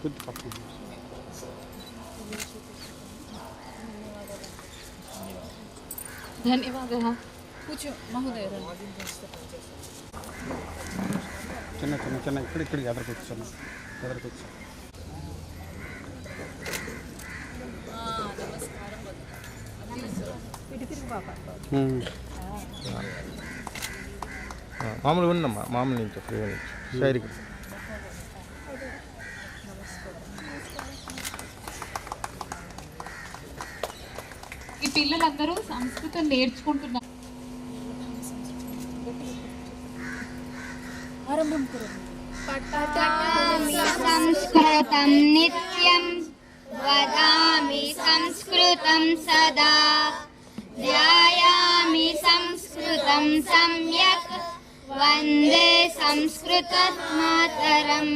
కొద్ది పక్కన. ధన్యవాదాः. కూర్చో మహోదయ. చిన్న చిన్న చిన్న ఇక్కడికి ఎదరకొచ్చాను. మామూలుగా ఉన్నమ్మా, మామూలు నుంచి ఫ్రీ నుంచి సైడ్కి. ఈ పిల్లలందరూ సంస్కృతం నేర్చుకుంటున్నారు. సంస్కృతం నిత్యం వదామి సంస్కృతం సదా ధ్యాయామి సంస్కృతం సమ్యక్ వందే సంస్కృతమాతరం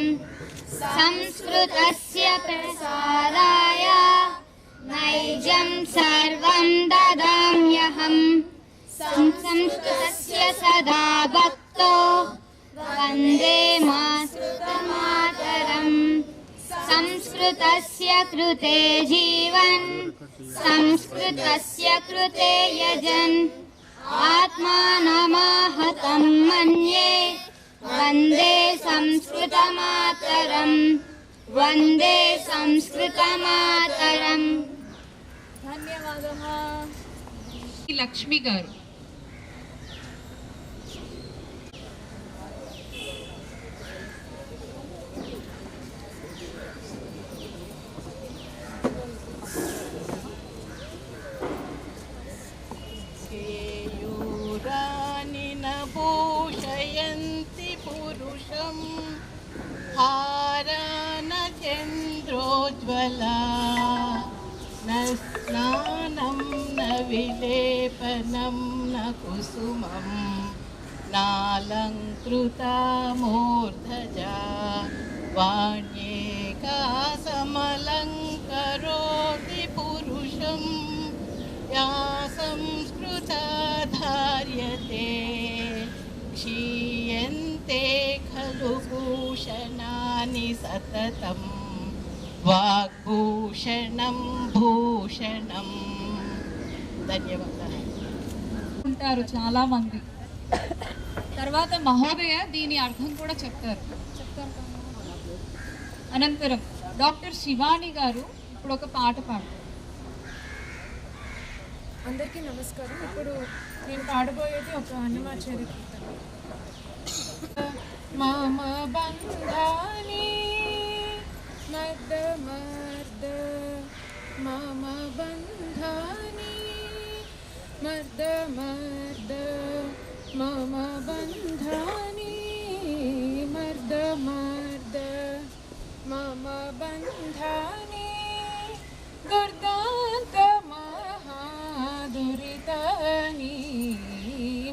సంస్కృతస్య ప్రసారాయ నైజం సర్వం దదామ్యహం సంస్కృతస్య సదా భక్తో వందే మాతరం సంస్కృతస్య కృతే జీవన్ సంస్కృతస్య కృతే యజన్ ఆత్మానమాహతం మన్యే వందే సంస్కృతమాతరం వందే సంస్కృతమాతరం. ధన్యవాదాः. లక్ష్మి గారు. భూషయంతి పురుషం హారాన చంద్రోజ్వలా న స్నానం న విలేపనం న కుసుమం నాలంకృతా మూర్ధజా వాణ్యేకా సమలంకరోతి పురుషం యా సంస్కృతా ధార్యతే క్షీయంతే ఖలు భూషణాని సతతం వాగ్భూషణం భూషణం. ధన్యవాదాలు. ఉంటారు చాలా మంది. తర్వాత మహోదయ దీని అర్థం కూడా చెప్తారు. అనంతరం డాక్టర్ శివాని గారు ఇప్పుడు ఒక పాట పాడతారు. అందరికీ నమస్కారం. ఇప్పుడు నేను పాడబోయేది ఒక అన్నమాచార్య కీర్తన. మమ బంధాని మర్ద మర్ద మమ బంధాని మర్ద మర్ద మమ బంధాని మర్ద మర్ద మమ బంధాని దుర్దాంత మహాదురితాని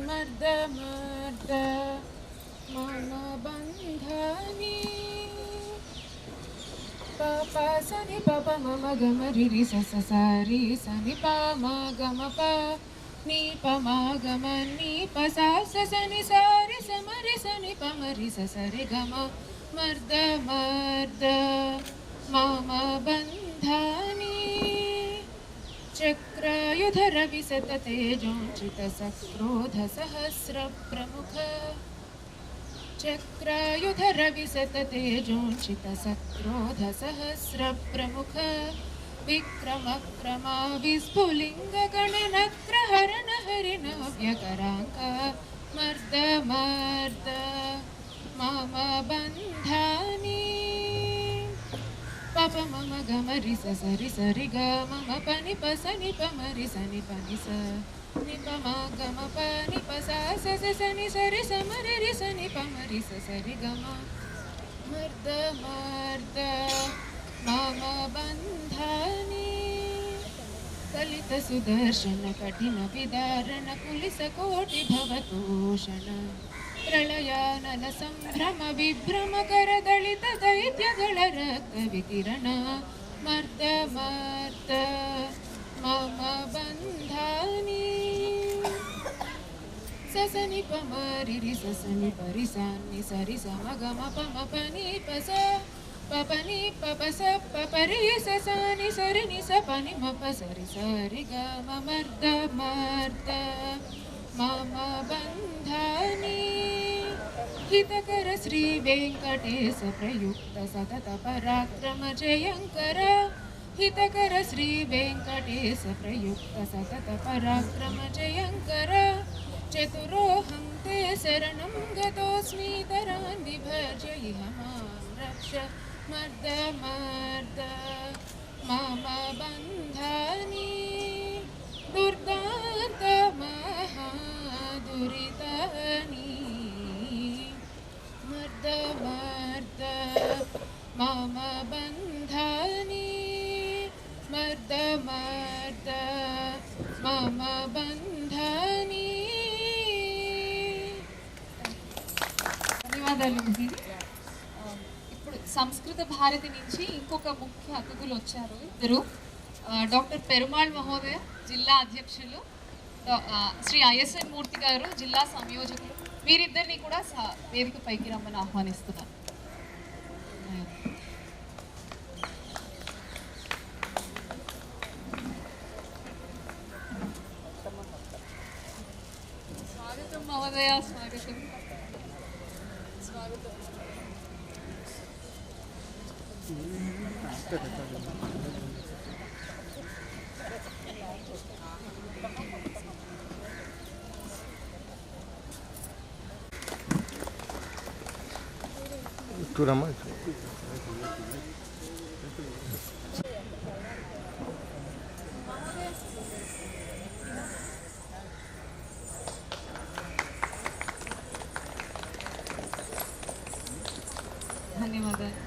మర్ద మర్ద మమ బంధాని. పప సని పప మమ గమ రిరి సస సారి సని ప మ గమ ప నీ ప మ గమ నీ ప సా స సని సారి సమరి సని ప మరి స సరి గమ మర్ద మర్ద మమ బంధాని. చక్రాయుధర విశత తేజోంచిత సక్రోధ సహస్ర ప్రముఖ చక్రాయుధర విశత తేజోంచిత సక్రోధ సహస్ర ప్రముఖ విక్రమ క్రమా విస్ఫులింగ గణనక్ర హరణ హరిణ వ్యకరాంక మర్ద మర్ద మమ బంధాని. పప మమ గమ రి స సరి సరి గ మమ పని ప సని ప మరి సని పని స ని ప మ గమ ప ని ప స స స సని సరి స మరి రి సని ప మరి స సరి గమ మర్ద మర్ద మమ బంధాని. కలిత సుదర్శన కఠిన విదారణ కులిస కోటి భవతోషణ ప్రళయానల సంభ్రమ విభ్రమ కరదళిత ದೈತ್ಯಗಳ ರಕ್ತ ವಿಕಿರಣ ಮರ್ದ ಮರ್ದ ಮಮ ಬಂಧಾನಿ. ಸಸನಿ ಪ ಮರಿ ರಿ ಸಸನಿ ಪರಿ ಸಾನಿ ಸರಿ ಸಮ ಗಮ ಪ ಮ ಪ ನಿ ಪ ಸ పపని పపస పపరి సని సరి ని సపని మప సరి సరి గ మర్ద మర్ద మమ బంధాని హితకర శ్రీ వెంకటేశ ప్రయుక్త సతత పరాక్రమ జయంకర హితకర శ్రీ వెంకటేశ ప్రయుక్త సతత పరాక్రమ జయంకర చతురోహం తే శరణం గతోస్మి తరాన్ విభజ ఇహ మాం రక్ష మర్ద మర్ద మమ బంధాని దుర్దాంత మహాదురితాని మర్ద మర్ద మమ బంధాని మర్ద మర్ద మమ బంధాని. ధన్యవాదాలు. ఇప్పుడు సంస్కృత భారతి నుంచి ఇంకొక ముఖ్య అతిథులు వచ్చారు ఇద్దరు. డాక్టర్ పెరుమాళ్ మహోదయ జిల్లా అధ్యక్షులు, శ్రీ ఐఎస్ఎన్ మూర్తి గారు జిల్లా సంయోజకులు. వీరిద్దరిని కూడా వేదిక పైకి రమ్మని ఆహ్వానిస్తున్నారు. స్వాగతం మహోదయ, స్వాగతం. స్వాగతం. చూడమ్మా. ధన్యవాదాలు.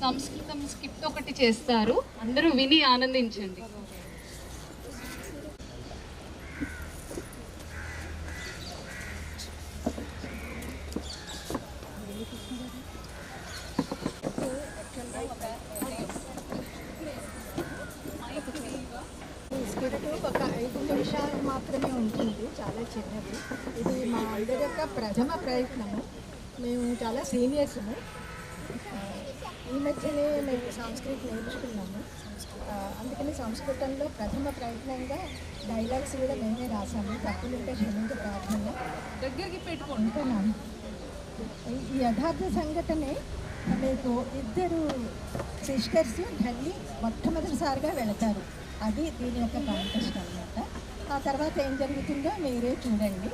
సంస్కృతం స్కిట్ ఒకటి చేస్తారు, అందరూ విని ఆనందించండి. స్కిట్ ఒక 5 నిమిషాలు మాత్రమే ఉంటుంది, చాలా చిన్నది. ఇది మా అందరి యొక్క ప్రథమ ప్రయత్నము. మేము చాలా సీనియర్స్ము. ఈ మధ్యనే మేము సంస్కృతి నేర్చుకున్నాము. అందుకని సంస్కృతంలో ప్రథమ ప్రయత్నంగా డైలాగ్స్ కూడా మేమే రాసాము. తప్పులుంటే క్షమించ ప్రార్థన. దగ్గరికి పెట్టుకుంటున్నాను. ఈ యథార్థ సంఘటనే మీకు ఇద్దరు సిస్టర్స్ ఢిల్లీ మొట్టమొదటిసారిగా వెళతారు. అది దీని యొక్క కాంటెస్ట్ అన్నమాట. ఆ తర్వాత ఏం జరుగుతుందో మీరే చూడండి.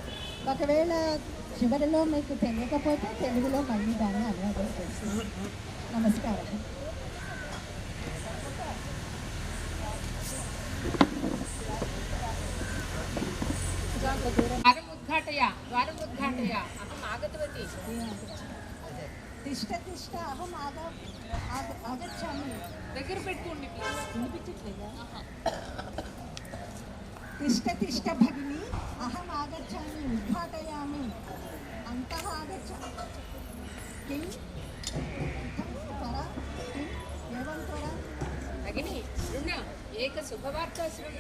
ఒకవేళ చివరిలో మీకు తెలియకపోతే తెలుగులో మళ్ళీ దాన్ని అనువాదం చేస్తాను. నమస్కారం. తిష్ట తిష్ట అహం ఆగచ్చామి. దగ్గర పెట్టుకోండి ప్లీజ్. వినిపించట్లేదా? తిష్ట తిష్ట భగిని అహం ఆగచ్చామి ఉద్ఘాటయామి. అంతః ఆగచ్చామి. కిం త్వర కిం ఏవం త్వర భగిని శృణ ఏక శుభవార్త శృణ.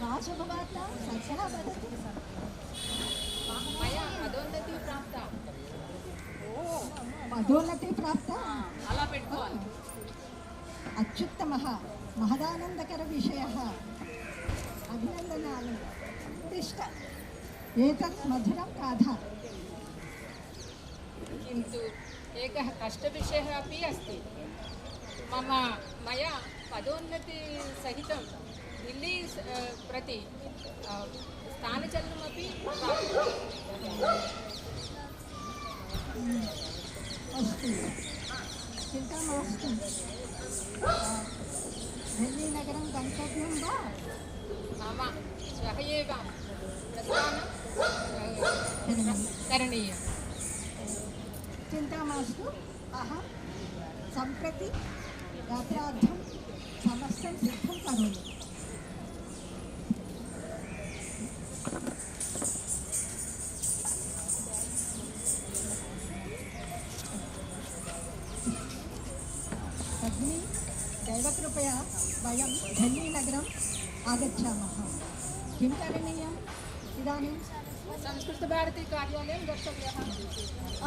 का शुभवार्ता सख्यः वदतु. మయా పదోన్నతి ప్రాప్త. పదోన్నతి ప్రాప్త. అలా పెట్టుకోవాలి. అత్యుత్తమः महदानन्दकर विषयः. अभिनन्दनानि. तिष्ठ एतत् मधुरं खादा. किन्तु एकः कष्टविषयः अपि अस्ति. मया पदोन्नतिसहितं दिल्ली प्रति स्थानचलनमपि अस्तु, चिन्ता मास्तु. दिल्लीनगरं गन्तव्यं वा? मम श्वः एव प्रस्थानं करणीयम्. चिन्ता मास्तु. अहं सम्प्रति यात्रार्थं समस्तं सिद्धं करोमि. भगिनी, दैवकृपया वयं दिल्लीनगरम् आगच्छामः. किं करणीयं? इदानीं संस्कृतभारतीकार्यालयं गन्तव्यः।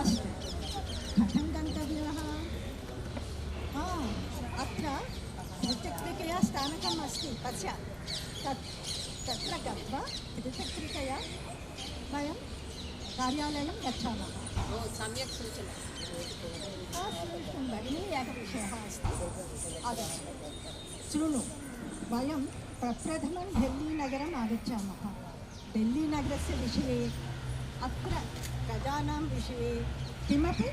अस्तु, कथं गन्तव्यः? अत्र द्विचक्रिकया स्थानकम् अस्ति, पश्यात् तत्र गत्वा द्विचक्रिकया वयं कार्यालयं गच्छामः। सम्यक् सूचना। समीचीनं भगिनी, एकः विषयः अस्ति, आगच्छतु। शृणु, वयं प्रप्रथमं डेल्लीनगरम् आगच्छामः। डेल्लीनगरस्य विषये, अत्र प्रजानां विषये किमपि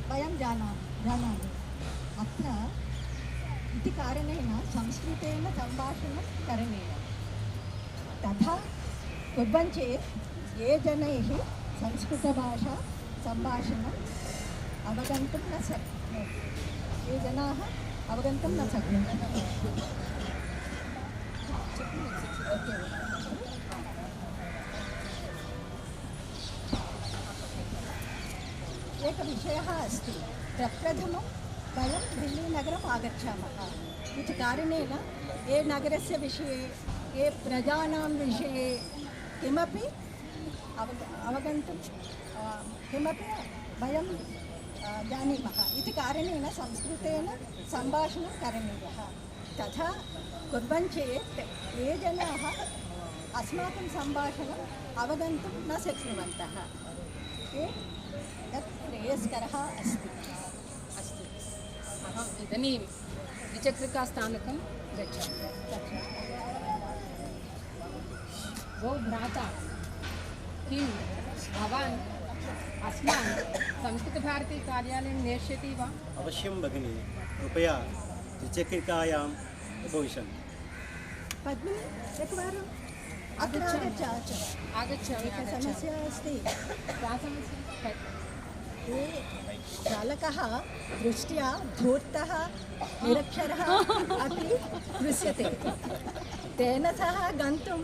वयं जानामि। अत्र इति कारणेन संस्कृतेन सम्भाषणं करणीयं। तथा कुर्वन् चेत् ये जनैः संस्कृतभाषा सम्भाषणम् अवगन्तुं न शक्नोति, ये जनाः अवगन्तुं न शक्नुवन्ति। एकः विषयः अस्ति, प्रप्रथमं वयं दिल्लीनगरम् आगच्छामः। इति कारणेन ये नगरस्य विषये, ये प्रजानां विषये किमपि अवगन्तुं किमपि वयं जानीमः। इति कारणेन संस्कृतेन सम्भाषणं करणीयः। तथा कुर्वन् चेत् ये जनाः अस्माकं सम्भाषणम् अवगन्तुं न शक्नुवन्तः, तत् श्रेयस्करः अस्ति। अस्तु, अहम् इदानीं द्विचक्रिकास्थानकं गच्छामि। भो भ्राता, किं भवान् अस्मान् संस्कृतभारतीकार्यालयं नेष्यति वा? अवश्यं भगिनी, कृपया द्विचक्रिकायाम् उपविशन्तु। पद्मिनी, एकवारम् अत्र आगच्छामि। एका समस्या अस्ति। का समस्या? ये चालकः दृष्ट्या धूर्तः, निरक्षरः अपि दृश्यते। तेन सह गन्तुं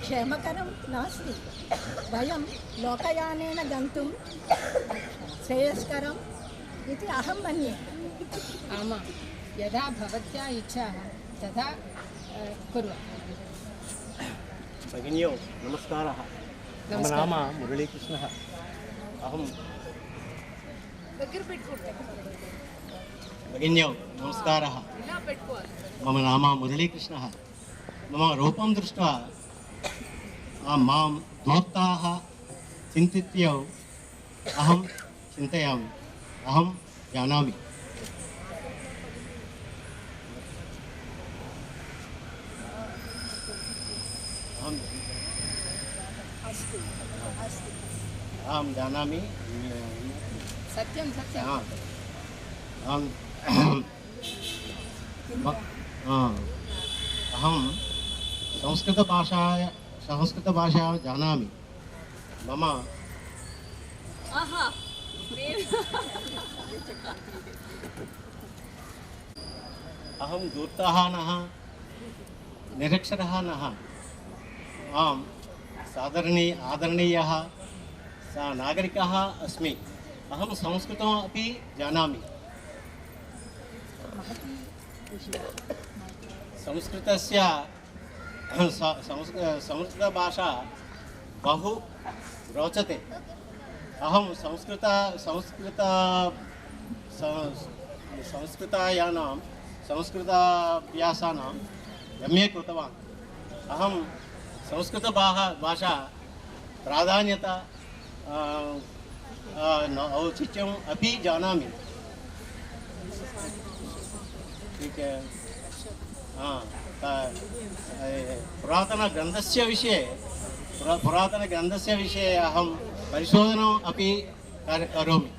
क्षेमकरं नास्ति। वयं लोकयानेन गन्तुं श्रेयस्करम् इति अहं मन्ये। आमां, यदा भवत्याः इच्छा तथा कुर्वन्तु। भगिन्यौ नमस्कारः। मम नाम मुरलीकृष्णः। अहं भगिन्यौ नमस्कारः। मम नाम मुरलीकृष्णः। मम रूपं दृष्ट्वा मां धूर्ताः चिन्तित्यौ अहं चिन्तयामि, अहं जानामि। अहं जानामि। सत्यं सत्यम्। अहं संस्कृतभाषा जानामि। मम अहं धूर्तः नः, निरक्षरः नः। अहं आदरणीयः नागरिकः अस्मि। अहं संस्कृतम् अपि जानामि। संस्कृतभाषा बहु रोचते। अहं संस्कृताभ्यासानां MA कृतवान्। अहं संस्कृतभाषा प्राधान्यता औचित्यम् अपि जानामि। पुरातनग्रन्थस्य विषये अहं परिशोधनम् अपि करोमि।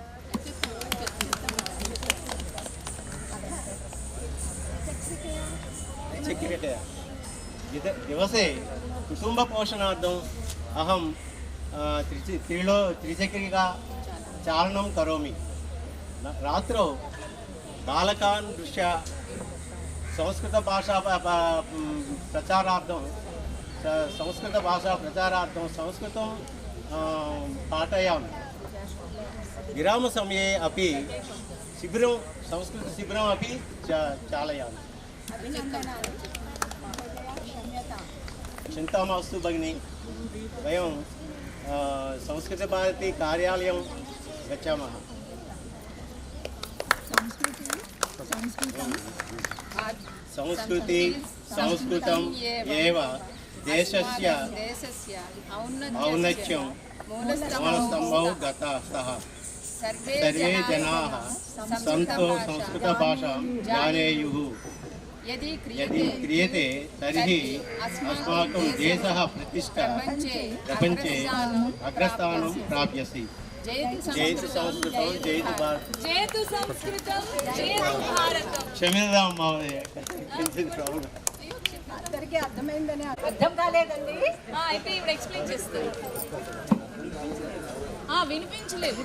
दिवसे कुटुम्बपोषणार्थम् अहं त्रिचक्रिका चालनं करोमि। रात्रौ बालकान् दृष्ट्वा संस्कृतभाषा प्रचारार्थं संस्कृतं पाठयामि। विरामसमये अपि संस्कृतशिबिरम् अपि चालयामि। अभिनन्दनानि। महोदया क्षम्यतां। चिन्ता मास्तु भगिनी, वयं संस्कृतभारती कार्यालयं गच्छामः। संस्कृति संस्कृतम् एव देशस्य औन्नत्यं मूलस्तम्भौ गतः। सर्वे जनाः सन्तो संस्कृतभाषां जानेयुः। यदि क्रियते तर्हि अस्माकं देशः प्रतिष्ठा प्रपञ्चे अग्रस्थानं प्राप्स्यति। जयतु संस्कृतं, जयतु भारतं। జయతు సంస్కృతం జయతు భారతం. क्षम्यतां महोदय। అందరికీ అర్థమైందని అర్థం కాలేదండి. అయితే ఇప్పుడు ఎక్స్ప్లెయిన్ చేస్తారు. వినిపించలేదు.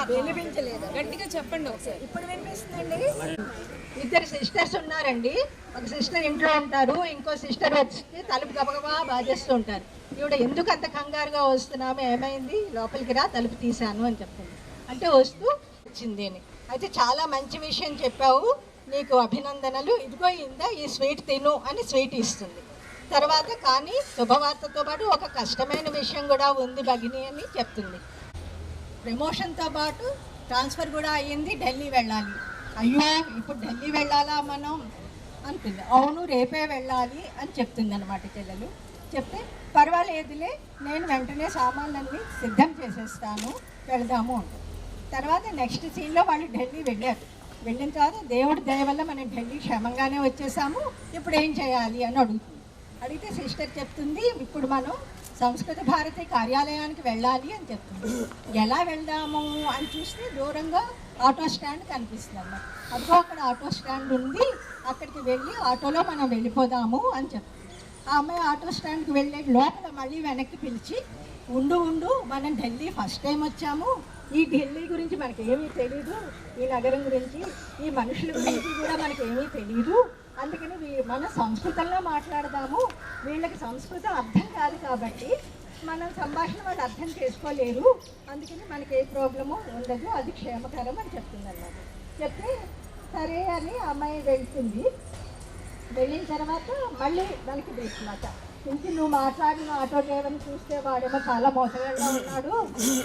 వినిపించలేదు. గట్టిగా చెప్పండి ఒకసారి. ఇప్పుడు వినిపిస్తుందండి. ఇద్దరు సిస్టర్స్ ఉన్నారండి. ఒక సిస్టర్ ఇంట్లో ఉంటారు, ఇంకో సిస్టర్ వచ్చి తలుపు గబగబా బాధేస్తూ ఉంటారు. ఈవిడ ఎందుకు అంత కంగారుగా వస్తున్నాము, ఏమైంది, లోపలికి రా, తలుపు తీశాను అని చెప్తుంది. అంటే వస్తూ వచ్చింది అని. అయితే చాలా మంచి విషయం చెప్పావు, నీకు అభినందనలు, ఇదిగో ఇందా ఈ స్వీట్ తిను అని స్వీట్ ఇస్తుంది. తర్వాత కానీ శుభవార్తతో పాటు ఒక కష్టమైన విషయం కూడా ఉంది భగిని అని చెప్తుంది. ప్రమోషన్తో పాటు ట్రాన్స్ఫర్ కూడా అయ్యింది, ఢిల్లీ వెళ్ళాలి. అయ్యో ఇప్పుడు ఢిల్లీ వెళ్ళాలా మనం అనుకుంది. అవును రేపే వెళ్ళాలి అని చెప్తుంది అనమాట చెల్లెలు. చెప్తే పర్వాలేదులే, నేను వెంటనే సామాన్లన్నీ సిద్ధం చేసేస్తాను, వెళదాము అంటారు. తర్వాత నెక్స్ట్ సీన్లో వాళ్ళు ఢిల్లీ వెళ్ళారు. వెళ్ళిన తర్వాత దేవుడి దయ వల్ల మనం ఢిల్లీ క్షేమంగానే వచ్చేసాము, ఇప్పుడు ఏం చేయాలి అని అడుగుతుంది. అడిగితే సిస్టర్ చెప్తుంది, ఇప్పుడు మనం సంస్కృత భారతి కార్యాలయానికి వెళ్ళాలి అని చెప్తుంది. ఎలా వెళ్దాము అని చూస్తే దూరంగా ఆటో స్టాండ్ కనిపిస్తుంది అన్నమాట. అదిగో అక్కడ ఆటో స్టాండ్ ఉంది, అక్కడికి వెళ్ళి ఆటోలో మనం వెళ్ళిపోదాము అని చెప్తుంది. ఆ అమ్మాయి ఆటో స్టాండ్కి వెళ్ళే లోపల మళ్ళీ వెనక్కి పిలిచి, ఉండు మనం ఢిల్లీ ఫస్ట్ టైం వచ్చాము, ఈ ఢిల్లీ గురించి మనకి ఏమీ తెలీదు, ఈ నగరం గురించి, ఈ మనుషుల గురించి కూడా మనకి ఏమీ తెలీదు, అందుకని మనం సంస్కృతంలో మాట్లాడదాము, వీళ్ళకి సంస్కృతం అర్థం కాదు కాబట్టి మనం సంభాషణ వాళ్ళు అర్థం చేసుకోలేరు, అందుకని మనకి ఏ ప్రాబ్లము ఉండదు, అది క్షేమకరం అని చెప్తుంది అన్నమాట. చెప్తే సరే అని అమ్మాయి వెళ్తుంది. వెళ్ళిన తర్వాత మళ్ళీ మనకి తెలుసుమాట, ఇంక నువ్వు మాట్లాడిన ఆటో డ్రైవర్ని చూస్తే వాడేమో చాలా మోసగాడుగా ఉన్నాడు,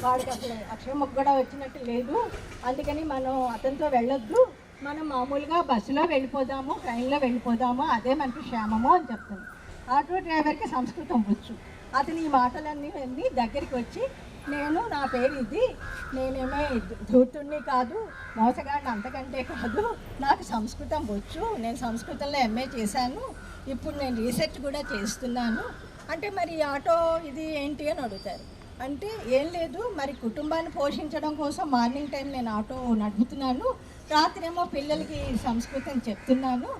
వాడికి అసలు అక్షరం కూడా వచ్చినట్టు లేదు, అందుకని మనం అతనితో వెళ్ళొద్దు, మనం మామూలుగా బస్సులో వెళ్ళిపోదాము, ట్రైన్లో వెళ్ళిపోదాము, అదే మనకి క్షేమము అని చెప్తుంది. ఆటో డ్రైవర్కి సంస్కృతం వచ్చు. అతను ఈ మాటలన్నీ విని దగ్గరికి వచ్చి, నా పేరు ఇది, నేనేమో ధూర్తుణ్ణి కాదు, మోసగాడిని అంతకంటే కాదు, నాకు సంస్కృతం వచ్చు, నేను సంస్కృతంలో ఎంఏ చేశాను, ఇప్పుడు నేను రీసెర్చ్ కూడా చేస్తున్నాను అంటే, మరి ఆటో ఇది ఏంటి అని అడుగుతారు. అంటే ఏం లేదు, మరి కుటుంబాన్ని పోషించడం కోసం మార్నింగ్ టైం నేను ఆటో నడుపుతున్నాను, రాత్రేమో పిల్లలకి సంస్కృతం చెప్తున్నాను,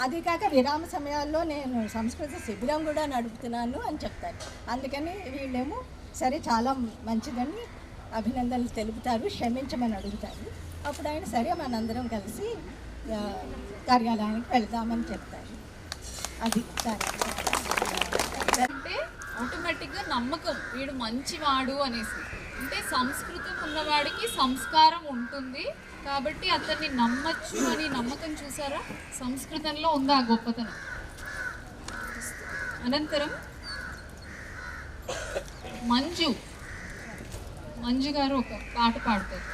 అది కాక విరామ సమయాల్లో నేను సంస్కృత శిబిరం కూడా నడుపుతున్నాను అని చెప్తారు. అందుకని వీళ్ళేమో సరే చాలా మంచిదని అభినందనలు తెలుపుతారు, క్షమించమని అడుగుతారు. అప్పుడు ఆయన సరే మనందరం కలిసి కార్యాలయానికి వెళ్దామని చెప్తారు. అది అంటే ఆటోమేటిక్గా నమ్మకం, వీడు మంచివాడు అనేసి. అంటే సంస్కృతం ఉన్నవాడికి సంస్కారం ఉంటుంది కాబట్టి అతన్ని నమ్మచ్చు అని నమ్మకం. చూసారా, సంస్కృతంలో ఉందా గొప్పతనం. అనంతరం మంజు గారు ఒక పాట పాడతారు.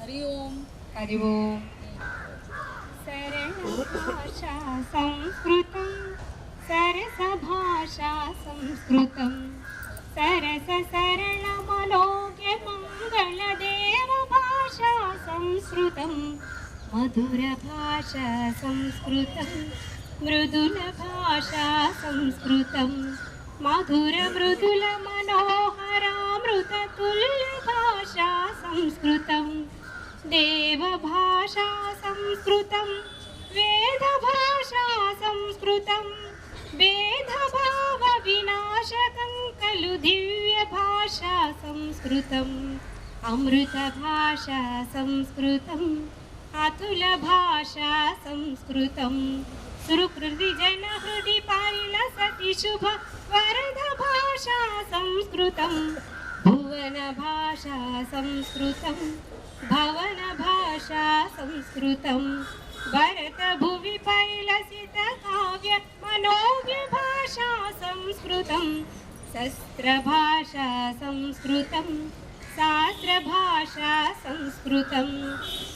హరి ఓం. హరి ఓం. సరళ భాషా సంస్కృతం, సరస భాషా సంస్కృతం, సరస సరళ మనోజ్ఞ మంగళ దేవ భాషా సంస్కృతం, మధుర భాషా సంస్కృతం, మృదుల భాషా సంస్కృతం, మధుర మృదుల మనోహరామృత తుల్య భాషా సంస్కృతం, దేవ భాషా సంస్కృతం, వేద భాషా సంస్కృతం, వేదభావ వినాశకం ఖలు దివ్య భాషా సంస్కృతం, అమృత భాషా సంస్కృతం, అతుల భాషా సంస్కృతం, సుకృతి జన హృది పరిలసతి శుభ వరద భాషా సంస్కృతం, భువన భాషా సంస్కృతం, భవన భాషా సంస్కృతం, भरतभुवि पैलसितकाव्य मनोज्ञ भाषा संस्कृतं शस्त्रभाषा संस्कृतं शास्त्रभाषा संस्कृतं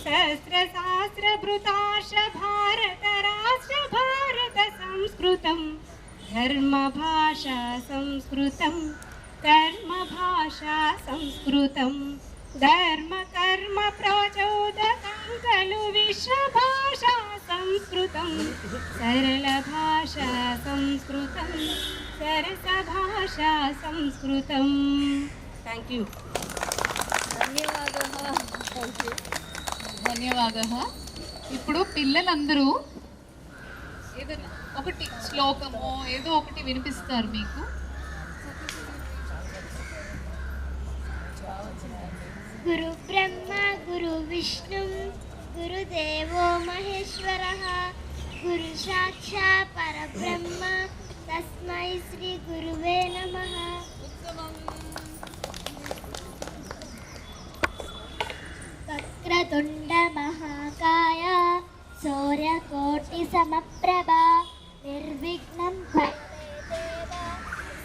सहस्रशास्त्रभृताश भारत राष्ट्र भारत संस्कृतं धर्मभाषा संस्कृतं कर्मभाषा संस्कृतं धर्म कर्म प्रचोदकं खलु विश्वभाषा संस्कृतं सरलभाषा संस्कृतं सरसभाषा संस्कृतं. Thank you. ధన్యవాదాలు. ఇప్పుడు పిల్లలందరూ ఏదైనా ఒకటి శ్లోకమో ఏదో ఒకటి వినిపిస్తారు మీకు. గురు బ్రహ్మ గురు విష్ణు గురుదేవో మహేశ్వరః గురు సాక్షాత్ పరబ్రహ్మ తస్మై శ్రీ గురువే నమః. వక్రతుండ మహాకాయ సూర్యకోటి సమప్రభా నిర్విఘ్నం కురుతే దేవ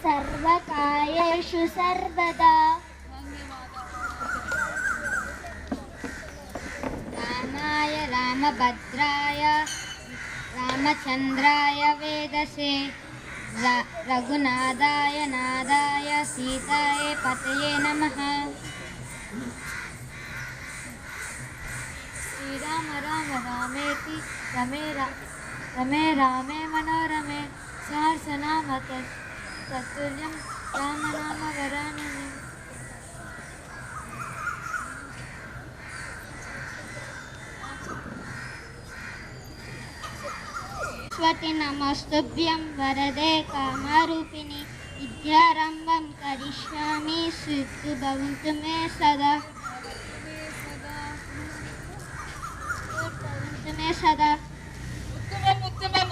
సర్వకార్యేషు సర్వదా. రామాయ రామభద్రాయ రామచంద్రాయ వేదసే రఘునాథాయ నాదాయ సీతాయ పతయే నమః. శ్రీరామ రామ రామేతి రమే రమే రామే మనోరమే సహస్రనామ తత్తుల్యం రామనామ వరాననే. స్వతి నమస్తుభ్యం వరదే కామరూపిణి విద్యారంభం కరిష్యామి సిద్ధు భవంతు మే సదా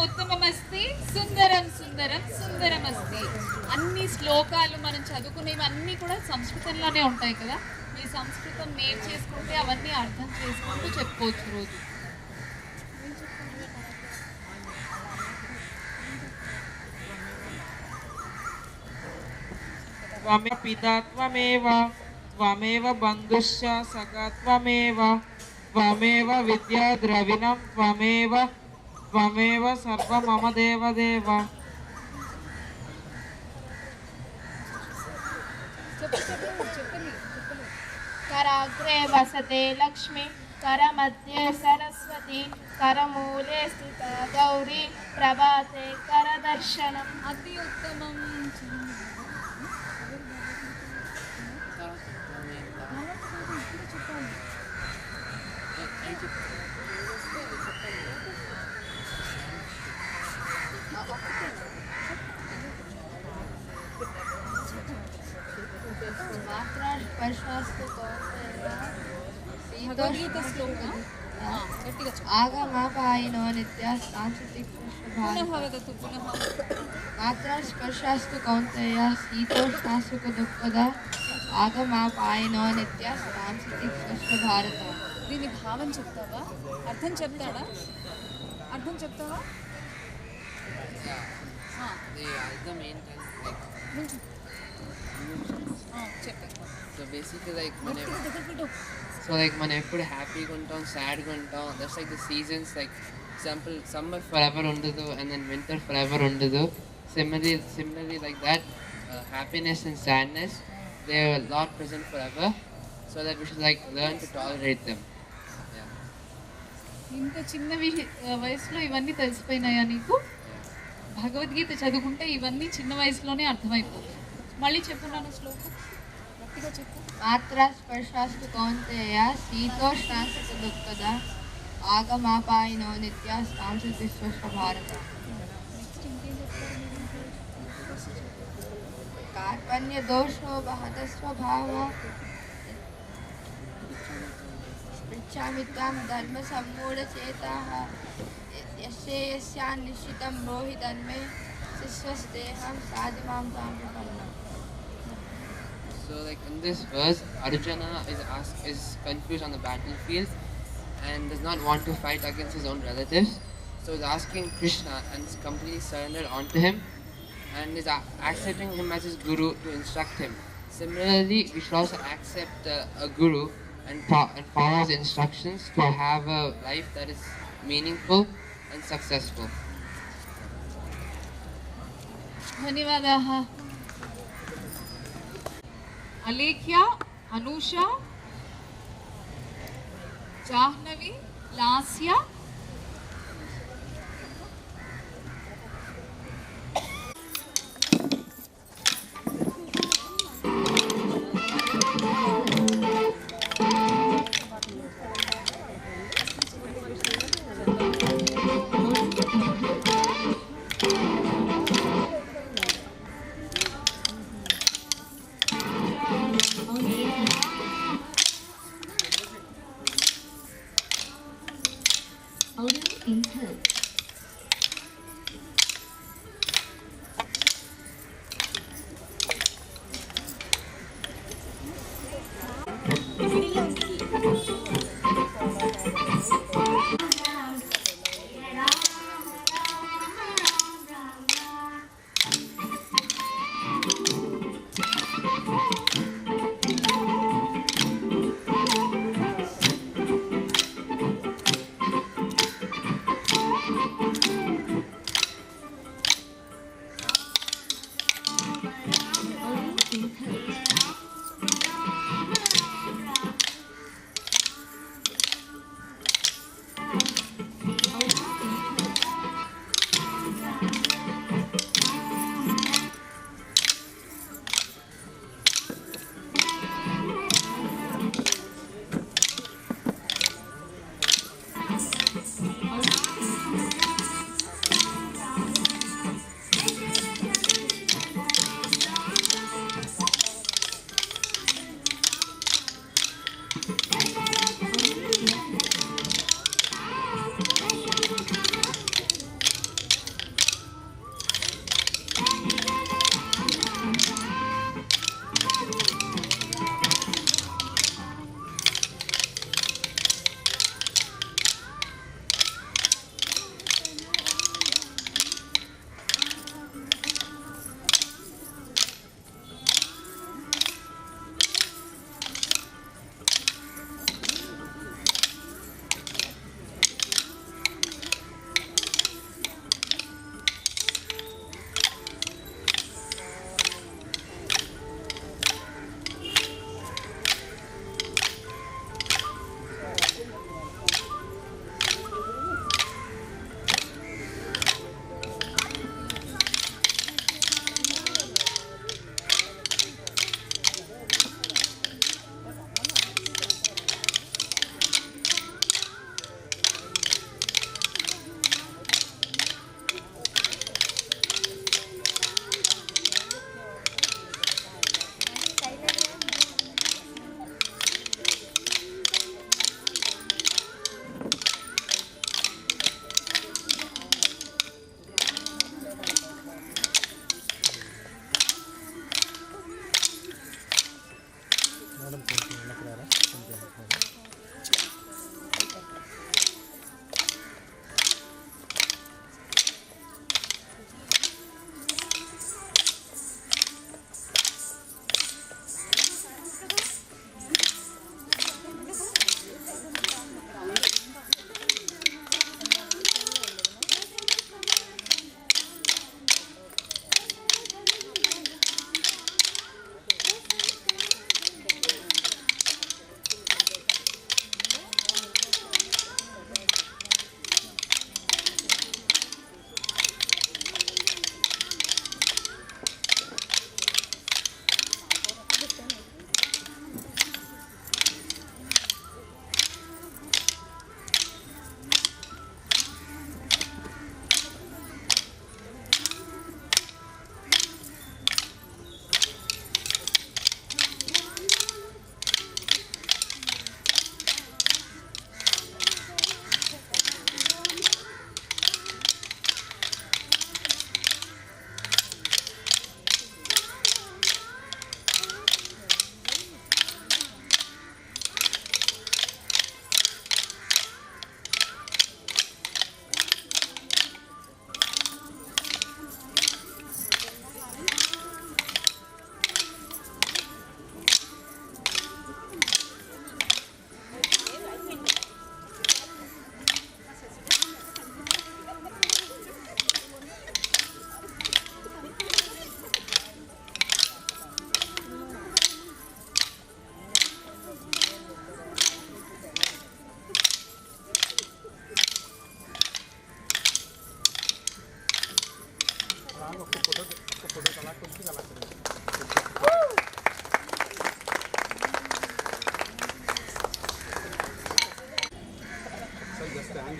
ఉత్తమమస్తి సుందరం సుందరం సుందరమస్తి. అన్ని శ్లోకాలు మనం చదువుకునేవి అన్నీ కూడా సంస్కృతంలోనే ఉంటాయి కదా. మీ సంస్కృతం నేర్చేసుకుంటే అవన్నీ అర్థం చేసుకుంటూ చెప్పుకోవచ్చు రోజు. పితా త్వమేవ త్వమేవ బంధుశ్చ సఖా త్వమేవ త్వమేవ విద్యా ద్రవిణం త్వమేవ త్వమేవ సర్వ మమ దేవదేవ. कराग्रे वसते लक्ष्मी करमध्ये सरस्वती करमूले स्थिता गौरी प्रभाते करदर्शनम्. అతి ఉత్తమం. భగవద్గీత శ్లోకం గట్టిగా ఆగమాపాయినో నిత్య సాంస్కృతిక పునః మాత్ర స్పర్శాస్తు కౌంతేయ శీతోష్ణాసుక దుఃఖద ఆగమాపాయినో నిత్య సాంస్కృతిక స్వచ్ఛ భారత. దీని భావం చెప్తావా? అర్థం చెప్తాడా? అర్థం చెప్తావా? చెప్పండి. So basically like మనం ఎప్పుడు హ్యాపీగా ఉంటాం, సాడ్గా ఉంటాం. That's like the seasons. Like example summer for ఉండదు అండ్ దెన్ వింటర్ ఫర్ ఉండదు. Similarly like that, happiness and sadness, they are a lot present forever, so that we should like learn to tolerate them. ఇంత చిన్న వయసులో ఇవన్నీ తెలిసిపోయినాయా నీకు? భగవద్గీత చదువుకుంటే ఇవన్నీ చిన్న వయసులోనే అర్థమైపోతాయి. మళ్ళీ చెప్పున్నాను శ్లోకం గట్టిగా చెప్పు. మాత్ర స్పర్శాస్తు కౌంతేయ శీతోష్ణాసుక దుఃఖద ఆగమాపాయినో నిత్య సాంస్కృతిక స్వచ్ఛ భారత. కార్పణ్య దోషో బహత స్వభావ పృచ్ఛామి త్వాం ధర్మ సమ్మూఢచేతాః యస్యాన్నిశ్చితం బ్రోహి తన్మే శిష్యస్తేహం సాధుమాం తాం ప్రపన్నః. So like in this verse, Arjuna is confused on the battlefield, and does not want to fight against his own relatives. So he's asking Krishna and is completely surrendered onto him and is accepting him as his guru to instruct him. Similarly, we should also accept a guru and follow his instructions to have a life that is meaningful and successful. ధన్యవాదాः. Alekhya, Anusha, Jahnavi, Lasya,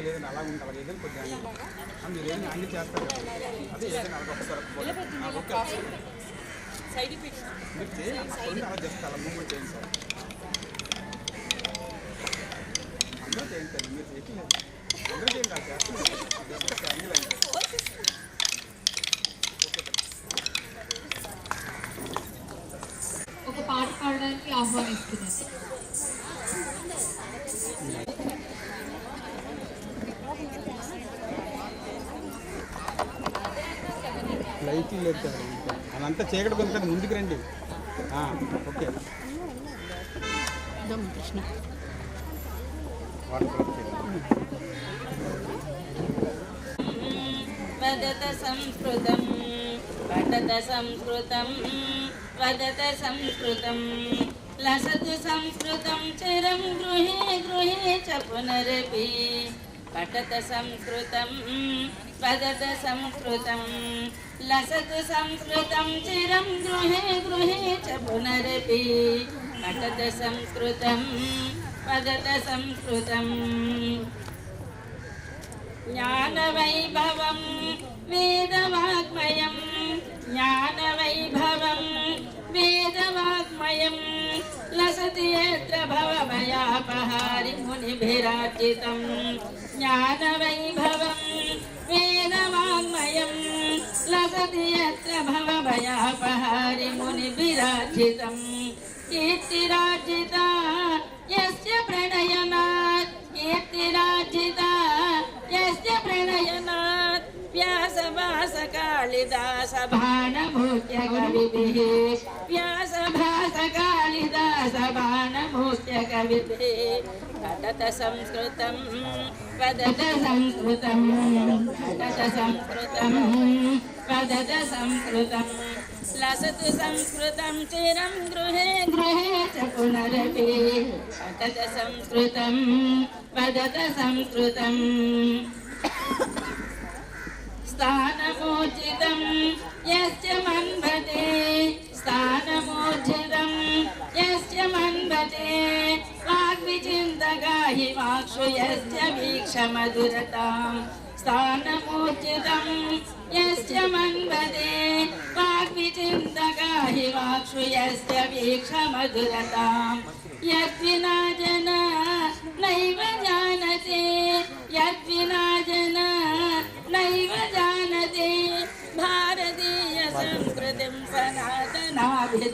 కొద్దిగా లేదని అలా ఉంది అలాగే ఏదైనా కొద్దిగా మీరు ఏదైనా అన్ని చేస్తారు కదా అదే ఏదైనా అలాగ ఒకసారి ఓకే మీరు చేయండి అలా జస్ట్ అలా మూవ్మెంట్ చేయండి సార్ అందరూ చేయండి సార్ మీరు చేయట్లేదు అందరూ చేయండి అలా చేస్తున్నారు జస్ట్ ఫ్యామిలీ అయింది ఒక పాట పాడడానికి ఆహ్వానిస్తున్నాను. లైట్లు లేదు కదా అదంతా చీకటి కొంత కదా ముందుకు రండి ఓకే వదత సంస్కృతం పఠత సంస్కృతం వదత సంస్కృతం లసతు సంస్కృతం చిరం గృహే గృహే చ పునరపి పఠత సంస్కృతం వదత సంస్కృతం లసతు సంస్కృతం చిరం గృహే గృహే చ పునరపి పఠత సంస్కృతం వదత సంస్కృతం జ్ఞానవైభవం వేదవాగ్మయం జ్ఞానవైభవం వేదవాగ్మయం లసతి యత్ర భవభయాపహారి మునిభిరార్జితం జ్ఞానవైభవం వేదవాగ్మయం లసతి యత్ర భవభయాపహారి మునిభిరార్జితం కీర్తిరార్జితా యస్య ప్రణయనాత్ కీర్తిరార్జితా యస్య ప్రణయనాత్ వ్యాసభాస కాళిదాస బాణభూత్య కవిభిః వ్యాసభాస కాళిదాస బాణభూత్య కవిభిః పఠత సంస్కృతం వదత సంస్కృతం పఠత సంస్కృతం వదత సంస్కృతం లసతు సంస్కృతం చిరం గృహే గృహే చ పునరపి పఠత సంస్కృతం వదత సంస్కృతం స్థానమోచితం యస్య మన్మతే స్థానమోచితం యస్య మన్మతే వాగ్విచింతగా హి వాక్షు యస్య వీక్షమధురతాం స్థానమోచితం యస్య మన్మతే వాగ్విచింతగా హి వాక్షు యస్య వీక్షమధురతాం యద్వినా జన నైవ జానతే యద్వినా జన నైవ జానతే భారతీయ సంస్కృతిం సనాతనాభిదాంబరం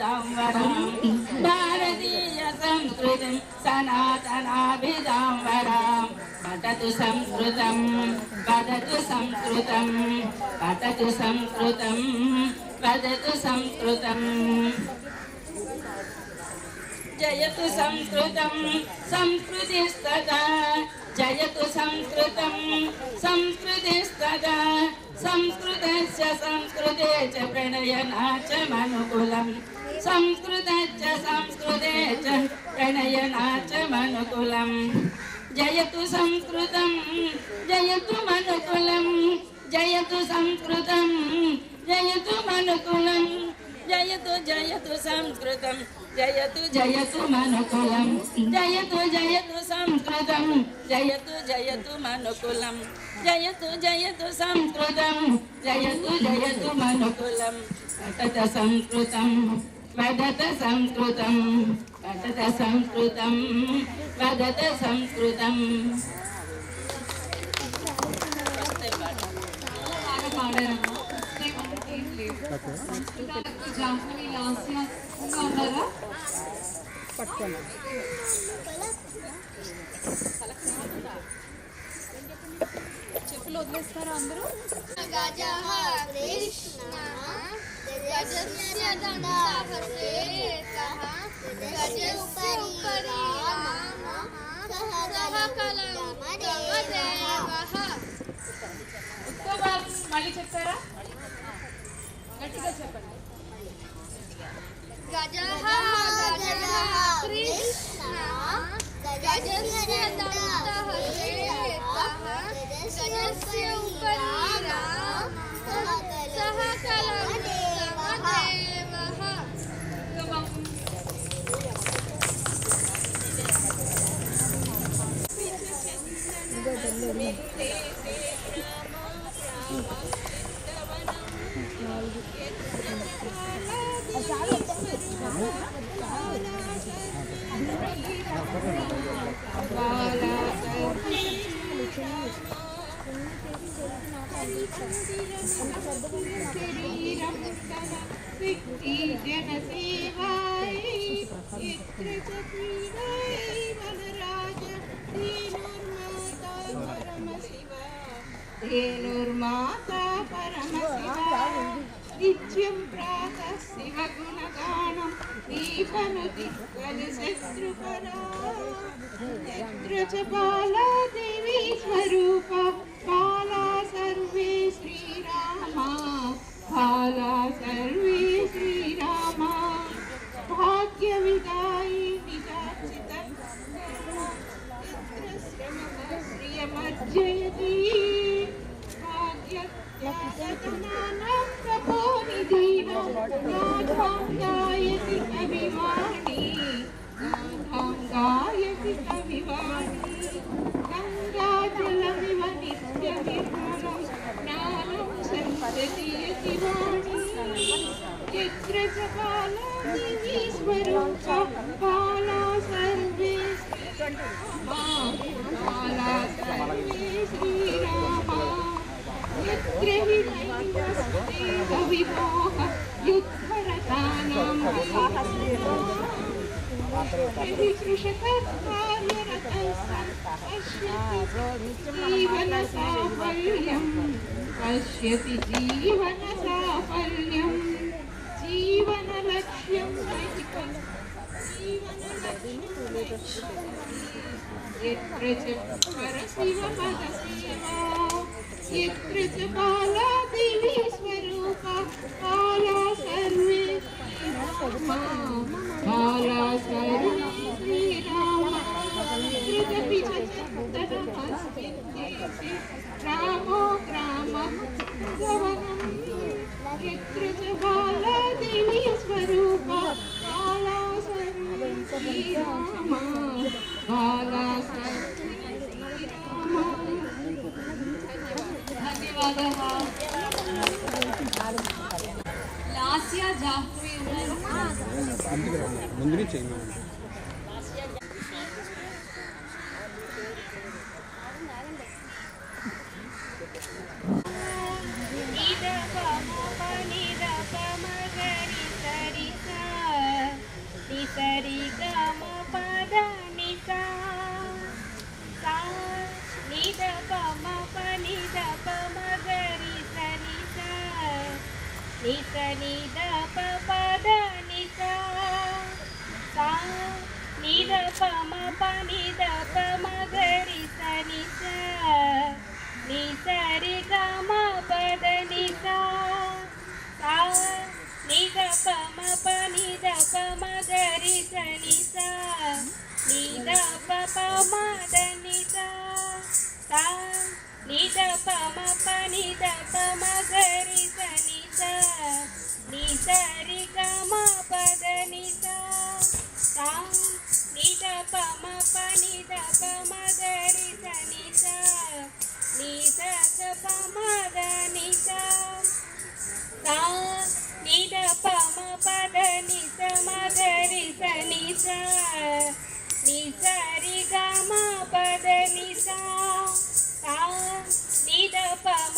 భారతీయ సంస్కృతిం సనాతనాభిదాంబరం పఠతు సంస్కృతం వదతు సంస్కృతం పఠతు సంస్కృతం వదతు సంస్కృతం జయతు సంస్కృతం సంస్కృతిస్తదా జయతు సంస్కృతం సంస్కృతిస్తదా సంస్కృతస్య సంస్కృతే చ ప్రణయనాచమనుకూలం సంస్కృతస్య సంస్కృతే చ ప్రణయనాచమనుకూలం జయతు సంస్కృతం జయతు మనుకూలం జయతు సంస్కృతం జయతు మనుకూలం జయతు జయతు సంస్కృతం జయతు జయతు మనుకూలం జయతు జయతు సంస్కృతం జయతు జయతు మనుకూలం జయతు జయతు సంస్కృతం జయతు జయతు మనుకూలం పఠత సంస్కృతం వదత సంస్కృతం పఠత సంస్కృతం వదత సంస్కృతం పాడారమ్మా ఏం లేదు సంస్కృతాలకు జాహ్నవి లాస్య ఉన్నారా పట్టుకోండి చెప్పులు వదిలేస్తారా అందరూ గజః కృష్ణ గజస్య దంతః శ్వేతః గజస్య ఉపరి రామః సహ కలంకమదేవః ఉత్తరాలు మళ్ళీ చెప్తారా గట్టిగా చెప్పండి గజః కృష్ణ గజస్య దంతః శ్వేతః గజస్య ఉపరి రామః సహ కలంకమదేవః ఇంకా धेनुर्माता परमशिवा नित्यं प्रातः शिवगुणगानं दीपनुति शत्रुपरा यत्र च बाला देवी स्वरूपा बाला सर्वे श्रीरामा बाला सर्वे श्रीरामा भाग्यविदायी निजाचितश्रियमर्जयति भाग्यत्यागतनानां प्रभोनिधीनो नाथां गायति अभिवाणी नाथां गायति अभिवाणी गङ्गाजलमिव नित्यविभ्रमं ज्ञानं संसति यतिवाणी यत्र च बाला देवी स्वरूपा बाला सर्वे बाला सर्वे श्रीरामा यत्र हि नैवस्तेदविमोह युद्धरतानां यदि कृषककार्यरतः पश्यति जीवनसाफल्यं जीवनलक्ष्यं यत्र च परशिवपदसेवा यत्र च बाला देवी स्वरूपा बाला सर्वे श्रीरामा बाला सर्वे श्रीरामा कृतपि च चन्दनमस्मिन्नेते रामो ग्रामं गवनं यत्र च बाला देवी स्वरूपा बाला सर्वे श्रीरामा बाला सर्वे श्रीरामा ధన్యవాదాలు. లాస్యా జాహ్నవి ఉన్నారు. ముందు నుంచి సరి గమ పద నిసా నిద పమ పని ద పమ గరి సరి సా నిస నిద పద నిసా సా నిద పమ పని ద పమ గరి సరి సా ని సరి గమ పద నిసా సా నిద పమ పని ద పమ గరి సని సా నిద పమ ద నిసా సా నిద పమ పని ద పమ గరి సని సా ని సరి గమ పద నిసా సా నిద పమ పని ద పమ గరి సని సా ని స పమ ద నిసా సా నిద పమ పద నిస మగరి సని సా ని సరి గమ పద నిసా సా నిద పమ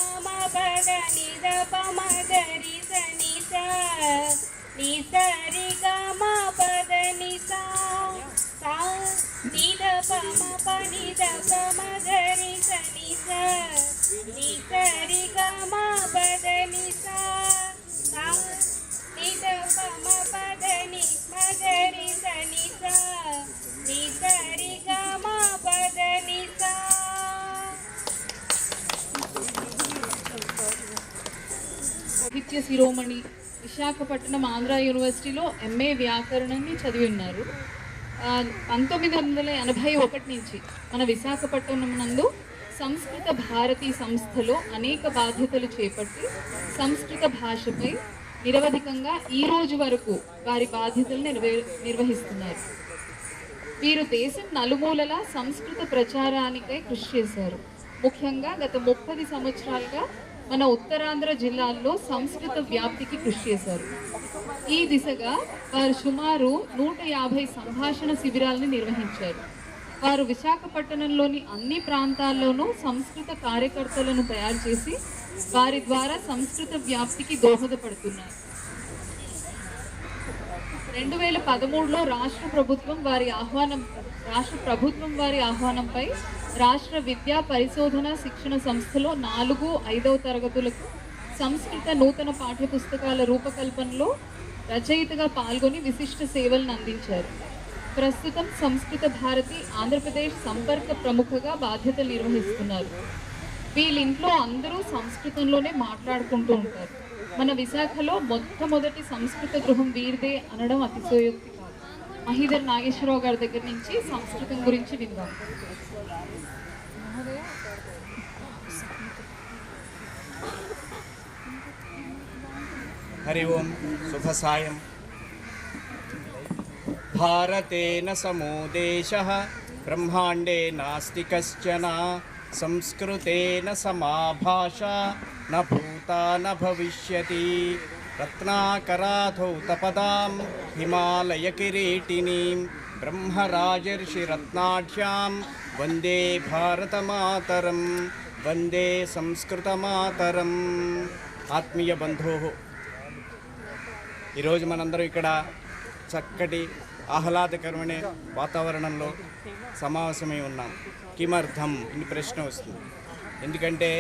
పద నిద పమ గరి సని సా ని సరి గమ పద నిసా సా నిద పమ పని ద పమ గరి సని సా ని సరి గమ పద నిసా సా నిద పమ పద ని మగరి సని సా ని సరి గమ పద నిసా. సాహిత్య శిరోమణి విశాఖపట్నం ఆంధ్ర యూనివర్సిటీలో ఎంఏ వ్యాకరణాన్ని చదివి ఉన్నారు. 1981 నుంచి మన విశాఖపట్నం నందు సంస్కృత భారతి సంస్థలో అనేక బాధ్యతలు చేపట్టి సంస్కృత భాషపై నిరవధికంగా ఈ రోజు వరకు వారి బాధ్యతలు నిర్వహిస్తున్నారు. వీరు దేశం నలుమూలలా సంస్కృత ప్రచారానికై కృషి చేశారు. ముఖ్యంగా గత 30 సంవత్సరాలుగా మన ఉత్తరాంధ్ర జిల్లాల్లో సంస్కృత వ్యాప్తికి కృషి చేశారు. ఈ దిశగా వారు సుమారు 150 సంభాషణ శిబిరాలను నిర్వహించారు. వారు విశాఖపట్నంలోని అన్ని ప్రాంతాల్లోనూ సంస్కృత కార్యకర్తలను తయారు చేసి వారి ద్వారా సంస్కృత వ్యాప్తికి దోహదపడుతున్నారు. 2013లో రాష్ట్ర ప్రభుత్వం వారి ఆహ్వానంపై రాష్ట్ర విద్యా పరిశోధన శిక్షణ సంస్థలో 4-5వ తరగతులకు సంస్కృత నూతన పాఠ్యపుస్తకాల రూపకల్పనలో రచయితగా పాల్గొని విశిష్ట సేవలను అందించారు. ప్రస్తుతం సంస్కృత భారతి ఆంధ్రప్రదేశ్ సంపర్క ప్రముఖగా బాధ్యతలు నిర్వహిస్తున్నారు. వీళ్ళింట్లో అందరూ సంస్కృతంలోనే మాట్లాడుకుంటూ ఉంటారు. మన విశాఖలో మొట్టమొదటి సంస్కృత గృహం వీరిదే అనడం అతిశయోక్తి కాదు. మహీధర్ నాగేశ్వరరావు గారి దగ్గర నుంచి సంస్కృతం గురించి విందాం. హరి ఓం, శుభ సాయం. భారతేన సమో దేశః బ్రహ్మాండే నాస్తి కశ్చన సంస్కృతేన సమా భాషా న భూతా న భవిష్యతి. రత్నాకరాధౌతపదాం హిమాలయ కిరీటినీం బ్రహ్మరాజర్షిరత్నాఢ్యాం వందే భారతమాతరం, వందే సంస్కృతమాతరం. ఆత్మీయ బంధోః, ఈరోజు మనందరం ఇక్కడ చక్కటి ఆహ్లాదకరమైన వాతావరణంలో సమావేశమై ఉన్నాం. కిమర్థం ఇన్ని ప్రశ్న వస్తుంది. ఎందుకంటే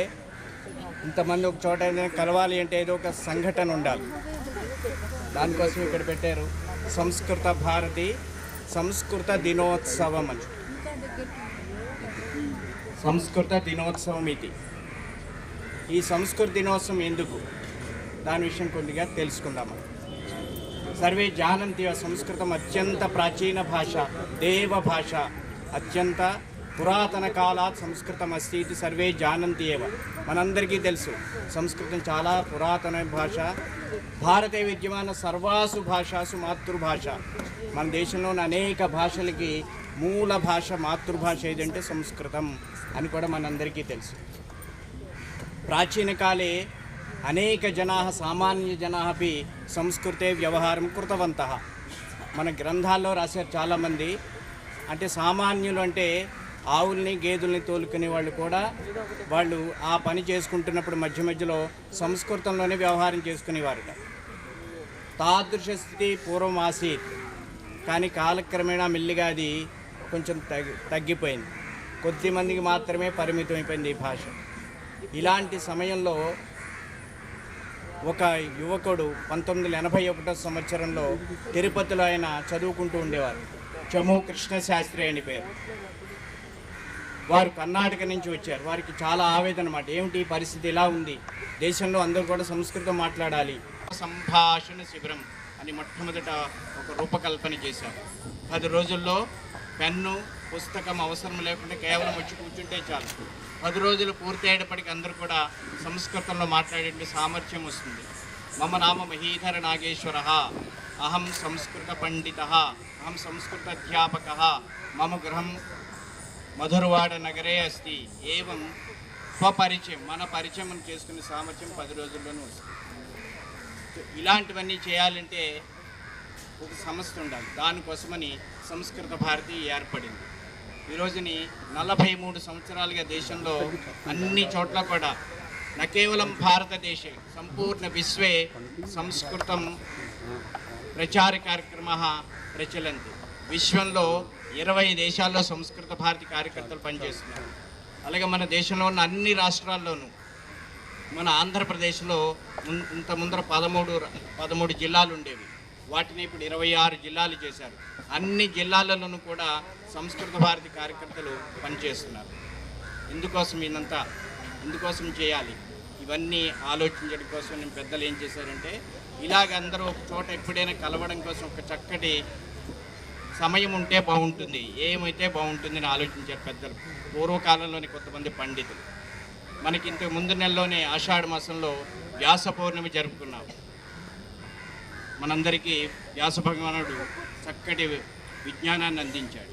ఇంతమంది ఒక చోట కలవాలి అంటే ఏదో ఒక సంఘటన ఉండాలి. దానికోసం ఇక్కడ పెట్టారు సంస్కృత భారతి సంస్కృత దినోత్సవం అని. సంస్కృత దినోత్సవం ఇది. ఈ సంస్కృత దినోత్సవం ఎందుకు, దాని విషయం కొద్దిగా తెలుసుకుందాం. సర్వే జానంతి సంస్కృతం అత్యంత ప్రాచీన భాష, దేవ భాష, అత్యంత పురాతన కాలాత్ సంస్కృతం అస్తి ఇది సర్వే జానంతి ఏవ. మనందరికీ తెలుసు సంస్కృతం చాలా పురాతన భాష. భారతే విద్యమాన సర్వాసు భాషాసు మాతృభాష. మన దేశంలోని అనేక భాషలకి మూల భాష, మాతృభాష ఏదంటే సంస్కృతం అని కూడా మనందరికీ తెలుసు. ప్రాచీనకాలే అనేక జనాः సామాన్య జనాः अपि సంస్కృతే వ్యవహారం కృతవంతः. మన గ్రంథాల్లో రాశారు చాలామంది. అంటే సామాన్యులు అంటే ఆవుల్ని గేదెల్ని తోలుకునే వాళ్ళు కూడా వాళ్ళు ఆ పని చేసుకుంటున్నప్పుడు మధ్య మధ్యలో సంస్కృతంలోనే వ్యవహారం చేసుకునేవారట. తాదృశ స్థితి పూర్వం ఆసీత్. కానీ కాలక్రమేణా మెల్లిగా అది కొంచెం తగ్గిపోయింది. కొద్దిమందికి మాత్రమే పరిమితమైపోయింది ఈ భాష. ఇలాంటి సమయంలో ఒక యువకుడు 1981 సంవత్సరంలో తిరుపతిలో ఆయన చదువుకుంటూ ఉండేవారు. చమూ కృష్ణశాస్త్రి అని పేరు. వారు కర్ణాటక నుంచి వచ్చారు. వారికి చాలా ఆవేదన అన్నమాట. ఏమిటి పరిస్థితి ఇలా ఉంది, దేశంలో అందరూ కూడా సంస్కృతం మాట్లాడాలి. సంభాషణ శిబిరం అని మొట్టమొదట ఒక రూపకల్పన చేశారు. 10 రోజుల్లో పెన్ను పుస్తకం అవసరం లేకుండా కేవలం వచ్చి కూర్చుంటే చాలు. 10 రోజులు పూర్తి అయ్యేటప్పటికి అందరూ కూడా సంస్కృతంలో మాట్లాడే సామర్థ్యం వస్తుంది. మమ నామ మహీధర నాగేశ్వరः, అహం సంస్కృత పండితः, అహం సంస్కృత అధ్యాపకः, మమ గృహం మధురవాడ నగరే అస్తి. ఏవం స్వపరిచయం, మన పరిచయం చేసుకునే సామర్థ్యం 10 రోజుల్లోనూ వస్తుంది. ఇలాంటివన్నీ చేయాలంటే ఒక సంస్థ ఉండాలి. దానికోసమని సంస్కృత భారతి ఏర్పడింది. ఈరోజుని 43 సంవత్సరాలుగా దేశంలో అన్ని చోట్ల కూడా न केवलं भारतदेशे संपूर्ण विश्वे संस्कृतं प्रचार कार्यक्रमाः प्रचलन्ति. విశ్వంలో 20 దేశాల్లో సంస్కృత భారతి కార్యకర్తలు పనిచేస్తున్నారు. అలాగే మన దేశంలో ఉన్న అన్ని రాష్ట్రాల్లోనూ, మన ఆంధ్రప్రదేశ్లో ఇంత ముందర 13 జిల్లాలు ఉండేవి. వాటిని ఇప్పుడు 26 జిల్లాలు చేశారు. అన్ని జిల్లాలలోనూ కూడా సంస్కృత భారతి కార్యకర్తలు పనిచేస్తున్నారు. ఎందుకోసం చేయాలి ఇవన్నీ ఆలోచించడం కోసం నేను పెద్దలు ఏం చేశారంటే, ఇలాగ అందరూ ఒక చోట ఎప్పుడైనా కలవడం కోసం ఒక చక్కటి సమయం ఉంటే బాగుంటుంది, ఏమైతే బాగుంటుందని ఆలోచించారు పెద్దలు. పూర్వకాలంలోని కొంతమంది పండితులు. మనకి ఇంతకు ముందు నెలలోనే ఆషాఢ మాసంలో వ్యాస పౌర్ణమి జరుపుకున్నాం. మనందరికీ వ్యాస భగవానుడు చక్కటి విజ్ఞానాన్ని అందించాడు.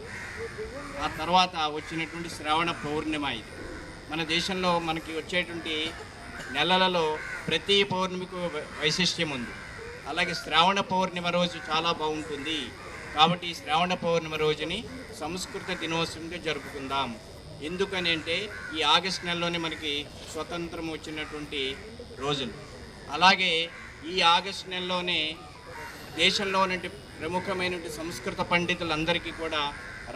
ఆ తర్వాత వచ్చినటువంటి శ్రావణ పౌర్ణిమ ఇది. మన దేశంలో మనకి వచ్చేటువంటి నెలలలో ప్రతి పౌర్ణమికి వైశిష్ట్యం ఉంది. అలాగే శ్రావణ పౌర్ణిమ రోజు చాలా బాగుంటుంది. కాబట్టి ఈ శ్రావణ పౌర్ణిమ రోజుని సంస్కృత దినోత్సవంగా జరుపుకుందాం. ఎందుకని అంటే ఈ ఆగస్టు నెలలోనే మనకి స్వతంత్రం వచ్చినటువంటి రోజులు. అలాగే ఈ ఆగస్టు నెలలోనే దేశంలో ఉన్నటువంటి ప్రముఖమైనటువంటి సంస్కృత పండితులందరికీ కూడా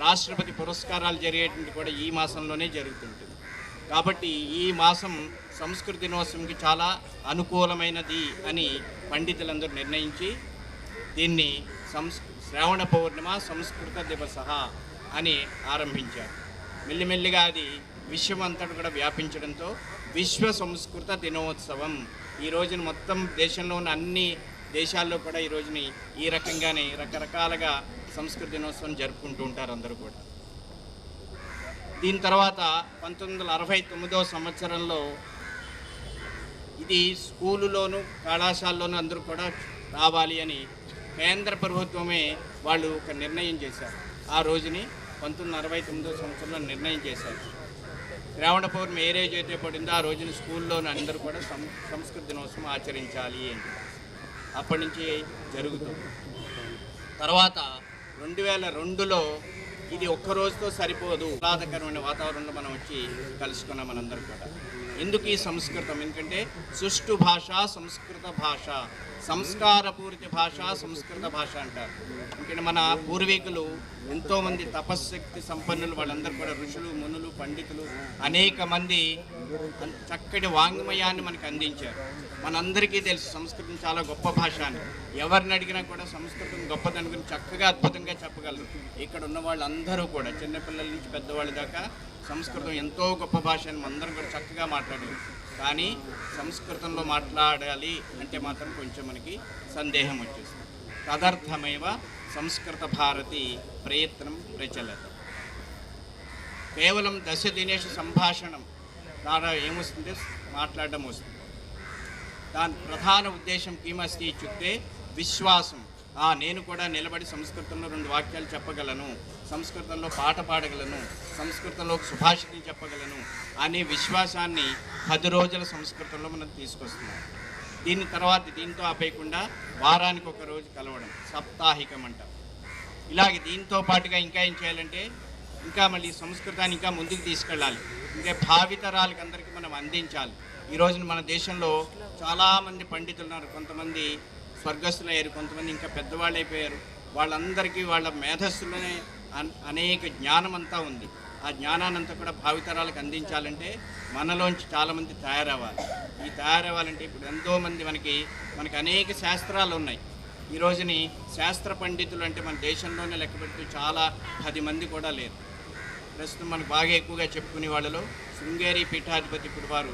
రాష్ట్రపతి పురస్కారాలు జరిగేటువంటి కూడా ఈ మాసంలోనే జరుగుతుంటుంది. కాబట్టి ఈ మాసం సంస్కృత దినోత్సవంకి చాలా అనుకూలమైనది అని పండితులందరూ నిర్ణయించి దీన్ని శ్రావణ పౌర్ణిమ సంస్కృత దివస అని ఆరంభించారు. మెల్లిమెల్లిగా అది విశ్వమంతటా కూడా వ్యాపించడంతో విశ్వ సంస్కృత దినోత్సవం ఈ రోజున మొత్తం దేశంలో ఉన్న అన్ని దేశాల్లో కూడా ఈ రోజుని ఈ రకంగానే రకరకాలుగా సంస్కృత దినోత్సవం జరుపుకుంటూ ఉంటారు అందరూ కూడా. దీని తర్వాత 1969 సంవత్సరంలో ఇది స్కూలులోను కళాశాలలోనూ అందరూ కూడా రావాలి అని కేంద్ర ప్రభుత్వమే వాళ్ళు ఒక నిర్ణయం చేశారు. ఆ రోజుని 1969 సంవత్సరంలో నిర్ణయం చేశారు. శ్రావణ పౌర్ణమి ఏ రోజు అయితే పడిందో ఆ రోజున స్కూల్లోని అందరూ కూడా సంస్కృత దినోత్సవం ఆచరించాలి అని అప్పటి నుంచి జరుగుతుంది. తర్వాత 2002లో ఇది ఒక్క రోజుతో సరిపోదు, ఆహ్లాదకరమైన వాతావరణంలో మనం వచ్చి కలుసుకున్నాం మనందరూ కూడా. ఎందుకు ఈ సంస్కృతం? ఎందుకంటే సుష్టు భాష సంస్కృత భాష, సంస్కారపూరిత భాష సంస్కృత భాష అంటారు. ఎందుకంటే మన పూర్వీకులు ఎంతోమంది తపశ్శక్తి సంపన్నులు, వాళ్ళందరూ కూడా ఋషులు, మునులు, పండితులు అనేక మంది చక్కటి వాంగ్మయాన్ని మనకు అందించారు. మనందరికీ తెలుసు సంస్కృతం చాలా గొప్ప భాష అని. ఎవరిని అడిగినా కూడా సంస్కృతం గొప్పదని గురించి చక్కగా అద్భుతంగా చెప్పగలరు. ఇక్కడ ఉన్న వాళ్ళందరూ కూడా చిన్నపిల్లల నుంచి పెద్దవాళ్ళ దాకా సంస్కృతం ఎంతో గొప్ప భాష అని అందరం కూడా చక్కగా మాట్లాడారు. కానీ సంస్కృతంలో మాట్లాడాలి అంటే మాత్రం కొంచెం మనకి సందేహం వచ్చేస్తుంది. తదర్థమేవ సంస్కృత భారతి ప్రయత్నం ప్రచలత. కేవలం 10 దినేషు సంభాషణం ద్వారా ఏమొస్తుంటే మాట్లాడడం వస్తుంది. దాని ప్రధాన ఉద్దేశం కిమస్తి ఇచ్చుతే విశ్వాసం. నేను కూడా నిలబడి సంస్కృతంలో 2 వాక్యాలు చెప్పగలను, సంస్కృతంలో పాట పాడగలను, సంస్కృతంలో సుభాషితం చెప్పగలను అనే విశ్వాసాన్ని 10 రోజుల సంస్కృతంలో మనం తీసుకొస్తున్నాం. దీని తర్వాత దీంతో ఆపేయకుండా వారానికి ఒక రోజు కలవడం సాప్తాహికం అంటాం. ఇలాగే దీంతో పాటుగా ఇంకా ఏం చేయాలంటే ఇంకా మళ్ళీ సంస్కృతాన్ని ఇంకా ముందుకు తీసుకెళ్ళాలి. ఇంకా భావితరాలకి అందరికీ మనం అందించాలి. ఈ రోజున మన దేశంలో చాలామంది పండితులు ఉన్నారు. కొంతమంది స్వర్గస్థులు అయ్యారు, కొంతమంది ఇంకా పెద్దవాళ్ళు అయిపోయారు. వాళ్ళందరికీ వాళ్ళ మేధస్సులోనే అనేక జ్ఞానం అంతా ఉంది. ఆ జ్ఞానాన్నంతా కూడా భావితరాలకు అందించాలంటే మనలోంచి చాలామంది తయారవ్వాలి. ఈ తయారవ్వాలంటే ఇప్పుడు ఎంతోమంది మనకి అనేక శాస్త్రాలు ఉన్నాయి. ఈ రోజుని శాస్త్ర పండితులు అంటే మన దేశంలోనే లెక్క పెడుతూ చాలా 10 మంది కూడా లేరు. ప్రస్తుతం మనకు బాగా ఎక్కువగా చెప్పుకునే వాళ్ళలో శృంగేరి పీఠాధిపతి ఇప్పుడు వారు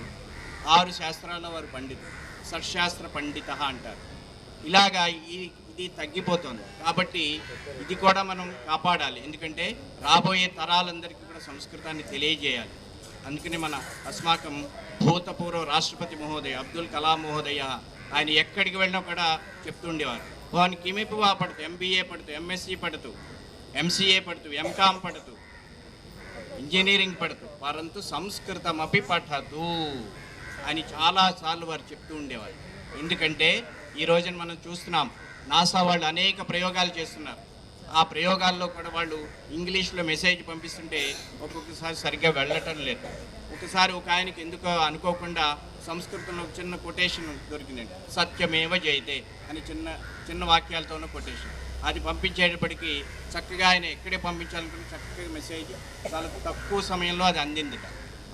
6 శాస్త్రాల్లో వారు పండితులు, షట్శాస్త్ర పండిత అంటారు. ఇలాగా ఇది తగ్గిపోతుంది. కాబట్టి ఇది కూడా మనం కాపాడాలి. ఎందుకంటే రాబోయే తరాలందరికీ కూడా సంస్కృతాన్ని తెలియజేయాలి. అందుకని మన అస్మాకం భూతపూర్వ రాష్ట్రపతి మహోదయ అబ్దుల్ కలాం మహోదయ ఆయన ఎక్కడికి వెళ్ళినా కూడా చెప్తూ ఉండేవారు, భవాన్ కిమిపు వా పడుతూ, MBA పడుతూ, MSc పడుతూ, MCA పడుతూ, MCom పడుతూ, ఇంజనీరింగ్ పడుతూ పరంతు సంస్కృతమపి పఠతు అని చాలాసార్లు వారు చెప్తూ ఉండేవారు. ఎందుకంటే ఈ రోజున మనం చూస్తున్నాం నాసా వాళ్ళు అనేక ప్రయోగాలు చేస్తున్నారు. ఆ ప్రయోగాల్లో కూడా వాళ్ళు ఇంగ్లీష్లో మెసేజ్ పంపిస్తుంటే ఒక్కొక్కసారి సరిగ్గా వెళ్ళటం లేదు. ఒకసారి ఒక ఆయనకి ఎందుకో అనుకోకుండా సంస్కృతంలో ఒక చిన్న కొటేషన్ దొరికిందండి, సత్యమేవ జయతే అని చిన్న వాక్యాలతో ఉన్న కొటేషన్. అది పంపించేటప్పటికీ చక్కగా ఆయన ఎక్కడే పంపించాలనుకుంటే చక్కగా మెసేజ్ చాలా తక్కువ సమయంలో అది అందిందిట.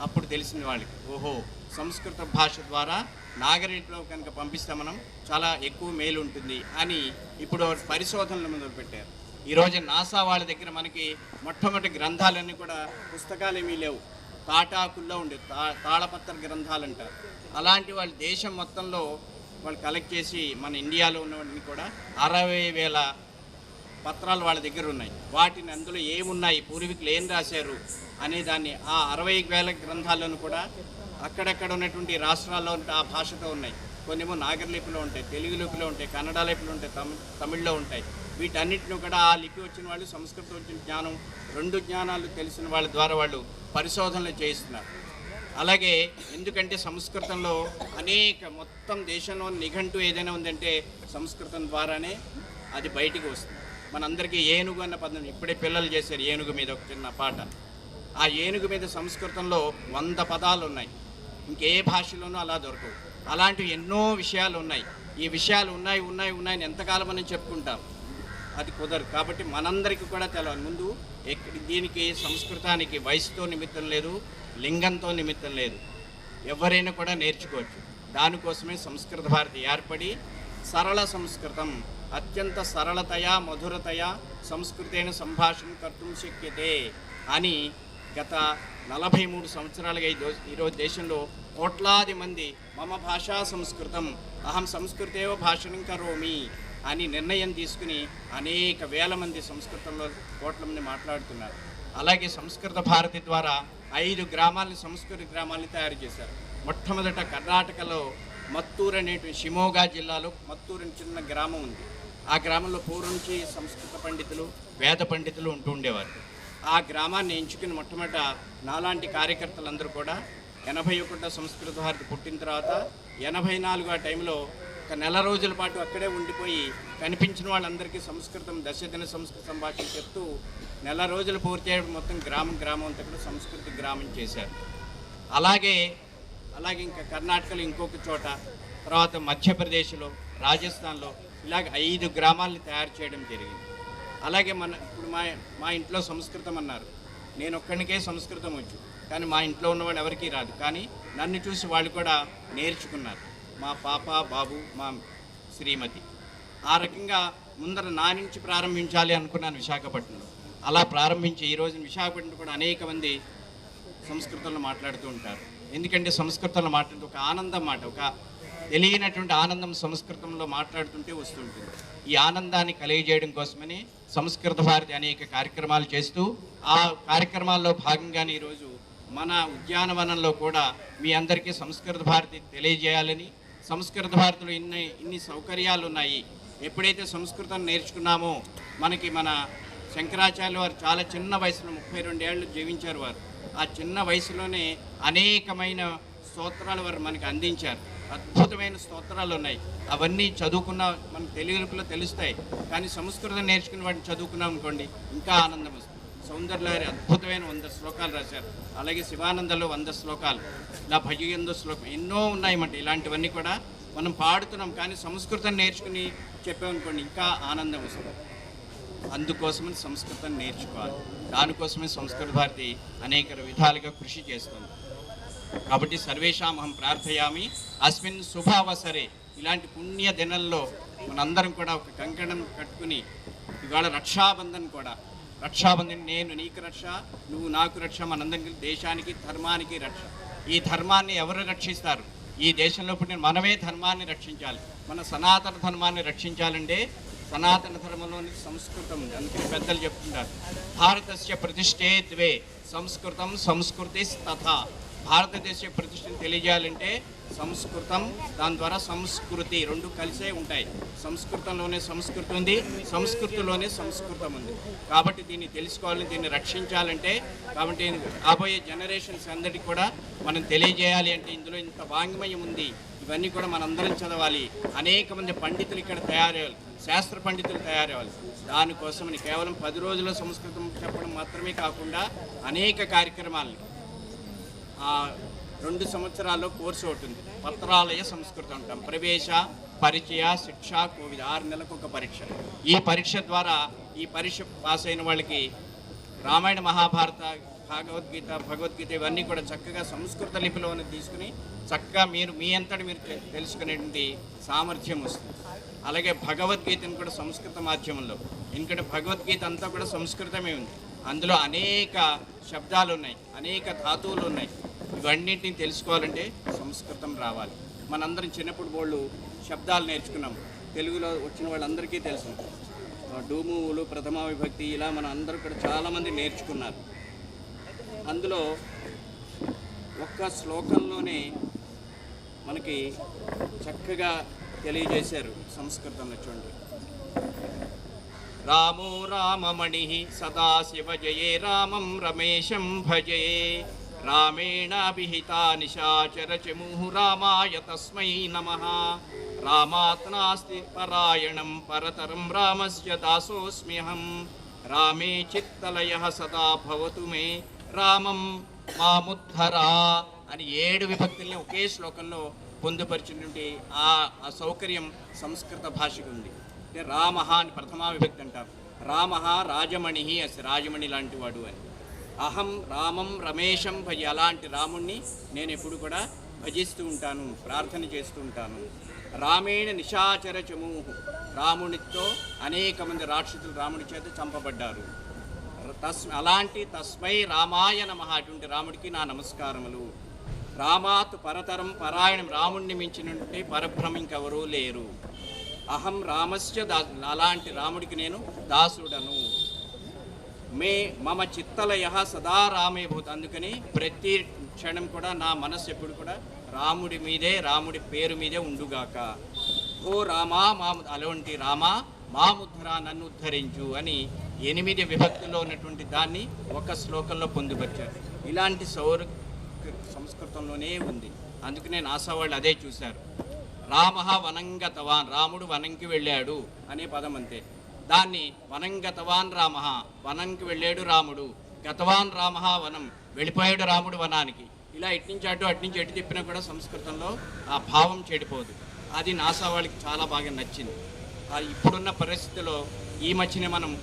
అప్పుడు తెలిసింది వాళ్ళకి, ఓహో సంస్కృత భాష ద్వారా నాగరికలో కనుక పంపిస్తే మనం చాలా ఎక్కువ మేలు ఉంటుంది అని ఇప్పుడు పరిశోధనలు మొదలుపెట్టారు. ఈరోజు నాసా వాళ్ళ దగ్గర మనకి మొట్టమొదటి గ్రంథాలన్నీ కూడా పుస్తకాలు ఏమీ లేవు, తాటాకుల్లో ఉండే తాళపత్ర గ్రంథాలు అంటారు. అలాంటి వాళ్ళ దేశం మొత్తంలో వాళ్ళు కలెక్ట్ చేసి మన ఇండియాలో ఉన్నవన్నీ కూడా 60,000 పత్రాలు వాళ్ళ దగ్గర ఉన్నాయి. వాటిని అందులో ఏమున్నాయి, పూర్వీకులు ఏం రాశారు అనే దాన్ని ఆ 60,000 గ్రంథాలను కూడా అక్కడక్కడ ఉన్నటువంటి రాష్ట్రాల్లో ఆ భాషతో ఉన్నాయి. కొన్నేమో నాగర్ ఉంటాయి, తెలుగు లిపిలో ఉంటాయి, కన్నడ లిపిలో ఉంటాయి, తమిళ్లో ఉంటాయి. వీటన్నిటిని కూడా ఆ లిపి వచ్చిన వాళ్ళు, సంస్కృతం వచ్చిన జ్ఞానం, 2 జ్ఞానాలు తెలిసిన వాళ్ళ ద్వారా వాళ్ళు పరిశోధనలు చేయిస్తున్నారు. అలాగే ఎందుకంటే సంస్కృతంలో మొత్తం దేశంలో నిఘంటు ఏదైనా ఉందంటే సంస్కృతం ద్వారానే అది బయటికి వస్తుంది. మనందరికీ ఏనుగు అన్న పదం ఇప్పుడే పిల్లలు చేశారు, ఏనుగు మీద ఒక చిన్న పాట. ఆ ఏనుగు మీద సంస్కృతంలో 100 పదాలు ఉన్నాయి, ఇంకే భాషలోనూ అలా దొరకవు. అలాంటి ఎన్నో విషయాలు ఉన్నాయి. ఈ విషయాలు ఉన్నాయని ఎంతకాలం మనం చెప్పుకుంటాం, అది కుదరదు. కాబట్టి మనందరికీ కూడా తెలవాలి. ముందు దీనికి సంస్కృతానికి వయసుతో నిమిత్తం లేదు, లింగంతో నిమిత్తం లేదు, ఎవరైనా కూడా నేర్చుకోవచ్చు. దానికోసమే సంస్కృత భారతి ఏర్పడి సరళ సంస్కృతం అత్యంత సరళతయా మధురతయా సంస్కృతేన సంభాషణ కర్తుం శక్యతే అని గత 43 సంవత్సరాలుగా ఈరోజు దేశంలో కోట్లాది మంది మమ భాషా సంస్కృతం అహం సంస్కృతేవ భాషణం కరోమి అని నిర్ణయం తీసుకుని అనేక వేల మంది సంస్కృతంలో కోట్ల మంది మాట్లాడుతున్నారు. అలాగే సంస్కృత భారతి ద్వారా 5 గ్రామాలని సంస్కృత గ్రామాలని తయారు చేశారు. మొట్టమొదట కర్ణాటకలో మత్తూరు అనేటువంటి షిమోగా జిల్లాలో మత్తూరు అని చిన్న గ్రామం ఉంది. ఆ గ్రామంలో పూర్వం నుంచి సంస్కృత పండితులు వేద పండితులు ఉంటూ ఉండేవారు. ఆ గ్రామాన్ని ఎంచుకుని మొట్టమొదట నాలాంటి కార్యకర్తలందరూ కూడా 81 సంస్కృత భారతి పుట్టిన తర్వాత 84 ఆ టైంలో ఒక నెల రోజుల పాటు అక్కడే ఉండిపోయి కనిపించిన వాళ్ళందరికీ సంస్కృతం దశదిన సంస్కృత సంభాషణ చెప్తూ నెల రోజులు పూర్తి మొత్తం గ్రామం అంతా కూడా సంస్కృత గ్రామం చేశారు. అలాగే ఇంకా కర్ణాటకలో ఇంకొక చోట, తర్వాత మధ్యప్రదేశ్లో, రాజస్థాన్లో ఇలాగ 5 గ్రామాలని తయారు చేయడం జరిగింది. అలాగే ఇప్పుడు మా ఇంట్లో సంస్కృతం అన్నారు, నేను ఒక్కడికే సంస్కృతం వచ్చు, కానీ మా ఇంట్లో ఉన్నవాళ్ళు ఎవరికీ రాదు. కానీ నన్ను చూసి వాళ్ళు కూడా నేర్చుకున్నారు, మా పాప బాబు మా శ్రీమతి. ఆ రకంగా ముందర నా నుంచి ప్రారంభించాలి అనుకున్నాను విశాఖపట్నంలో. అలా ప్రారంభించి ఈరోజు విశాఖపట్నం కూడా అనేక మంది సంస్కృతంలో మాట్లాడుతూ ఉంటారు. ఎందుకంటే సంస్కృతంలో మాట్లాడుతూ ఒక ఆనందం మాట, ఒక తెలియనటువంటి ఆనందం సంస్కృతంలో మాట్లాడుతుంటే వస్తుంటుంది. ఈ ఆనందాన్ని కలిగజేయడం కోసమని సంస్కృత భారతి అనేక కార్యక్రమాలు చేస్తూ ఆ కార్యక్రమాల్లో భాగంగానే ఈరోజు మన ఉద్యానవనంలో కూడా మీ అందరికీ సంస్కృత భారతి తెలియజేయాలని, సంస్కృత భారతిలో ఇన్ని సౌకర్యాలు ఉన్నాయి. ఎప్పుడైతే సంస్కృతం నేర్చుకున్నామో మనకి మన శంకరాచార్యులు వారు చాలా చిన్న వయసులో 32 ఏళ్ళు జీవించారు. వారు ఆ చిన్న వయసులోనే అనేకమైన స్తోత్రాలు వారు మనకి అందించారు. అద్భుతమైన స్తోత్రాలు ఉన్నాయి. అవన్నీ చదువుకున్న మన తెలుగులో తెలుస్తాయి. కానీ సంస్కృతం నేర్చుకుని వాటిని చదువుకున్నాం అనుకోండి ఇంకా ఆనందం వస్తుంది. సౌందర్యలహరి అద్భుతమైన 100 శ్లోకాలు రాశారు. అలాగే శివానందలో 100 శ్లోకాలు, ఇలా భజగంధ శ్లోకం ఎన్నో ఉన్నాయన్నమాట. ఇలాంటివన్నీ కూడా మనం పాడుతున్నాం, కానీ సంస్కృతం నేర్చుకుని చెప్పామనుకోండి ఇంకా ఆనందం వస్తుంది. అందుకోసమని సంస్కృతం నేర్చుకోవాలి. దానికోసమే సంస్కృత భారతి అనేక విధాలుగా కృషి చేస్తుంది. కాబట్టి సర్వేషాం అహం ప్రార్థయామి అస్మిన్ శుభావసరే, ఇలాంటి పుణ్య దినంలో మనందరం కూడా ఒక కంకణం కట్టుకుని, ఇవాళ రక్షాబంధన్ కూడా, రక్షాబంధన్ నేను నీకు రక్ష, నువ్వు నాకు రక్ష, మనందరికీ దేశానికి ధర్మానికి రక్ష. ఈ ధర్మాన్ని ఎవరు రక్షిస్తారు? ఈ దేశంలో పుట్టిన మనమే ధర్మాన్ని రక్షించాలి. మన సనాతన ధర్మాన్ని రక్షించాలంటే సనాతన ధర్మంలోని సంస్కృతం ఉంది. అందుకని పెద్దలు చెప్తుంటారు, భారతస్య ప్రతిష్ఠే ద్వే సంస్కృతం సంస్కృతి తథా. భారతదేశ ప్రతిష్టను తెలియజేయాలంటే సంస్కృతం, దాని ద్వారా సంస్కృతి రెండు కలిసే ఉంటాయి. సంస్కృతంలోనే సంస్కృతి ఉంది, సంస్కృతిలోనే సంస్కృతం ఉంది. కాబట్టి దీన్ని తెలుసుకోవాలని, దీన్ని రక్షించాలంటే, కాబట్టి రాబోయే జనరేషన్స్ అందరికీ కూడా మనం తెలియజేయాలి అంటే ఇందులో ఇంత వాంగ్మయం ఉంది. ఇవన్నీ కూడా మనందరం చదవాలి. అనేక మంది పండితులు ఇక్కడ తయారయ్యాలి, శాస్త్ర పండితులు తయారవ్వాలి. దానికోసమని కేవలం 10 రోజుల సంస్కృతం చెప్పడం మాత్రమే కాకుండా అనేక కార్యక్రమాలని 2 సంవత్సరాల్లో కోర్సు ఉంటుంది. పత్రాలయ సంస్కృతం అంటాం. ప్రవేశ, పరిచయ, శిక్ష, కోవిద 6 నెలలకు ఒక పరీక్ష. ఈ పరీక్ష ద్వారా ఈ పరీక్ష పాస్ అయిన వాళ్ళకి రామాయణ మహాభారత భగవద్గీత ఇవన్నీ కూడా చక్కగా సంస్కృత లిపిలోనే తీసుకుని చక్కగా మీ అంతటి మీరు తెలుసుకునేటువంటి సామర్థ్యం వస్తుంది. అలాగే భగవద్గీతను కూడా సంస్కృత మాధ్యమంలో, ఎందుకంటే భగవద్గీత అంతా కూడా సంస్కృతమే ఉంది. అందులో అనేక శబ్దాలు ఉన్నాయి, అనేక ధాతువులు ఉన్నాయి. ఇవన్నింటిని తెలుసుకోవాలంటే సంస్కృతం రావాలి. మనందరం చిన్నప్పుడు వాళ్ళు శబ్దాలు నేర్చుకున్నాం. తెలుగులో వచ్చిన వాళ్ళందరికీ తెలుసు, డూమువులు, ప్రథమ విభక్తి, ఇలా మన అందరూ కూడా చాలామంది నేర్చుకున్నారు. అందులో ఒక్క శ్లోకంలోనే మనకి చక్కగా తెలియజేశారు సంస్కృతంలో. చూడండి, రామో రామమణి సదాశివ జయే రామం రమేశం భజే రామేణ అభిహితా నిశాచరచముః రామాయ తస్మై నమః. రామాత్ నాస్తి పరాయణం పరతరం రామస్య దాసోస్మ్యహం. రామే చిత్తలయః సదా భవతు మే రామం మాముద్ధరా అని 7 విభక్తుల్ని ఒకే శ్లోకంలో పొందుపరిచినటువంటి ఆ సౌకర్యం సంస్కృత భాషకు ఉంది. అంటే రామ అని ప్రథమా విభక్తి అంటారు. రామ రాజమణి అసి రాజమణి లాంటి వాడు అని. అహం రామం రమేశం భజ, అలాంటి రాముణ్ణి నేను ఎప్పుడు కూడా భజిస్తూ ఉంటాను, ప్రార్థన చేస్తూ ఉంటాను. రామేణ నిశాచర చమూహు, రామునితో అనేక మంది రాక్షసులు రాముడి చేత చంపబడ్డారు. అలాంటి తస్మై రామాయ నమః, అటువంటి రాముడికి నా నమస్కారములు. రామాత్ పరతరం పరాయణం, రాముణ్ణి మించినటువంటి పరబ్రహ్మ ఇంకెవరూ లేరు. అహం రామస్య దాసు, అలాంటి రాముడికి నేను దాసుడను. మే మమ చిత్తలయ సదా రామే భూత, అందుకని ప్రతి క్షణం కూడా నా మనస్సు ఎప్పుడు కూడా రాముడి మీదే, రాముడి పేరు మీదే ఉండుగాక. ఓ రామా అలాంటి రామా మాముద్ధరా, నన్ను ఉద్ధరించు అని 8 విభక్తుల్లో ఉన్నటువంటి దాన్ని ఒక శ్లోకంలో పొందుపరిచారు. ఇలాంటి సంస్కృతంలోనే ఉంది. అందుకనే నాసా వాళ్ళు అదే చూశారు. రామ వనంగతవాన్, రాముడు వనంకి వెళ్ళాడు అనే పదం అంతే. దాన్ని వనంగతవాన్ రామ, వనంకి వెళ్ళాడు రాముడు, గతవాన్ రామ వనం, వెళ్ళిపోయాడు రాముడు వనానికి. ఇలా ఇట్నుంచి అటు ఎటు తిప్పినా కూడా సంస్కృతంలో ఆ భావం చెడిపోదు. అది నాసా వాళ్ళకి చాలా బాగా నచ్చింది. ఇప్పుడున్న పరిస్థితిలో ఈ మధ్యనే మనం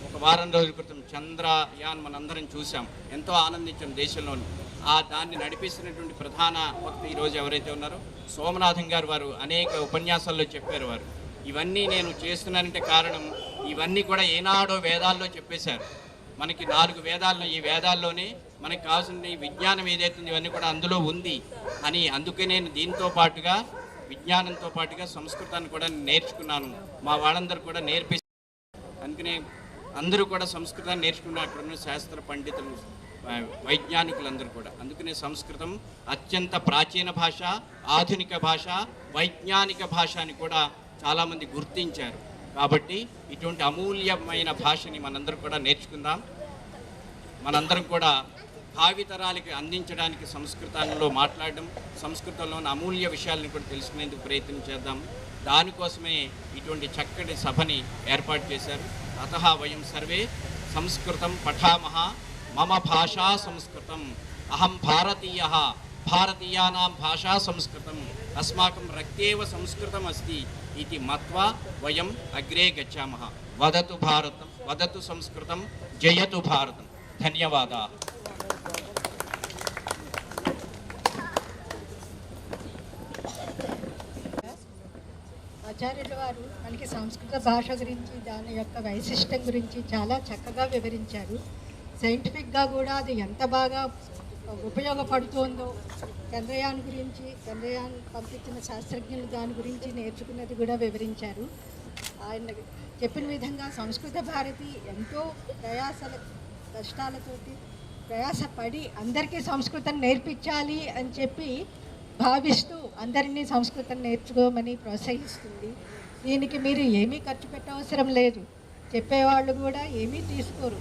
ఒక వారం రోజుల క్రితం చంద్రయాన్ మనందరం చూసాం, ఎంతో ఆనందించాం దేశంలోని. దాన్ని నడిపిస్తున్నటువంటి ప్రధాన వక్త ఈరోజు ఎవరైతే ఉన్నారో సోమనాథం గారు, వారు అనేక ఉపన్యాసాల్లో చెప్పారు. వారు ఇవన్నీ నేను చేస్తున్నానంటే కారణం, ఇవన్నీ కూడా ఏనాడో వేదాల్లో చెప్పేశారు. మనకి 4 వేదాల్లో, ఈ వేదాల్లోనే మనకి కావాల్సిన విజ్ఞానం ఏదైతుంది ఇవన్నీ కూడా అందులో ఉంది అని. అందుకే నేను దీంతో పాటుగా విజ్ఞానంతో పాటుగా సంస్కృతాన్ని కూడా నేర్చుకున్నాను. మా వాళ్ళందరూ కూడా అందుకనే అందరూ కూడా సంస్కృతాన్ని నేర్చుకున్నారు, అక్కడున్న శాస్త్ర పండితులు, వైజ్ఞానికులందరూ కూడా. అందుకనే సంస్కృతం అత్యంత ప్రాచీన భాష, ఆధునిక భాష, వైజ్ఞానిక భాష అని కూడా చాలామంది గుర్తించారు. కాబట్టి ఇటువంటి అమూల్యమైన భాషని మనందరం కూడా నేర్చుకుందాం. మనందరం కూడా భావితరాలకి అందించడానికి సంస్కృతంలో మాట్లాడడం, సంస్కృతంలోని అమూల్య విషయాలను కూడా తెలుసుకునేందుకు ప్రయత్నం చేద్దాం. దానికోసమే ఇటువంటి చక్కటి సభని ఏర్పాటు చేశారు. అతః వయం సర్వే సంస్కృతం పఠామః, మమ భాషా సంస్కృతం, అహం భారతీయః, భారతీయానాం భాషా సంస్కృతం, అస్మాకం రక్తేవ సంస్కృతం అస్తి ఇది మత్వా వయం అగ్రే గచ్చామః. వదతు భారతం, వదతు సంస్కృతం, జయతు భారతం. ధన్యవాదాలు. ఆచార్యుల వారు మనకి సంస్కృత భాష గురించి, దాని యొక్క వైశిష్టం గురించి చాలా చక్కగా వివరించారు. సైంటిఫిక్గా కూడా అది ఎంత బాగా ఉపయోగపడుతోందో, చంద్రయాన్ గురించి, చంద్రయాన్ పంపించిన శాస్త్రజ్ఞులు దాని గురించి నేర్చుకున్నది కూడా వివరించారు. ఆయన చెప్పిన విధంగా సంస్కృత భారతి ఎంతో కష్టాలతోటి ప్రయాసపడి అందరికీ సంస్కృతం నేర్పించాలి అని చెప్పి భావిస్తూ అందరినీ సంస్కృతం నేర్చుకోమని ప్రోత్సహిస్తుంది. దీనికి మీరు ఏమీ ఖర్చు పెట్టవసరం లేదు, చెప్పేవాళ్ళు కూడా ఏమీ తీసుకోరు.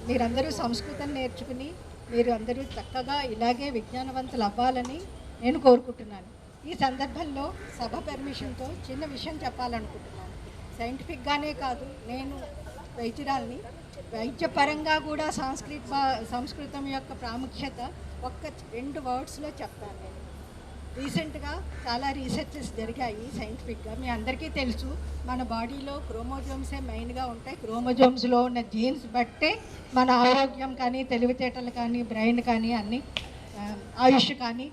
మీరందరూ సంస్కృతం నేర్చుకుని మీరు అందరూ చక్కగా ఇలాగే విజ్ఞానవంతులు అవ్వాలని నేను కోరుకుంటున్నాను. ఈ సందర్భంలో సభ పర్మిషన్తో చిన్న విషయం చెప్పాలనుకుంటున్నాను. సైంటిఫిక్గానే కాదు, నేను వైద్యురాల్ని, వైద్యపరంగా కూడా సంస్కృతం యొక్క ప్రాముఖ్యత 1-2 వర్డ్స్లో చెప్తాను. నేను రీసెంట్గా చాలా రీసెర్చెస్ జరిగాయి సైంటిఫిక్గా. మీ అందరికీ తెలుసు, మన బాడీలో క్రోమోజోమ్సే మెయిన్గా ఉంటాయి. క్రోమోజోమ్స్లో ఉన్న జీన్స్ బట్టే మన ఆరోగ్యం కానీ, తెలివితేటలు కానీ, బ్రెయిన్ కానీ, అన్నీ ఆయుష్ కానీ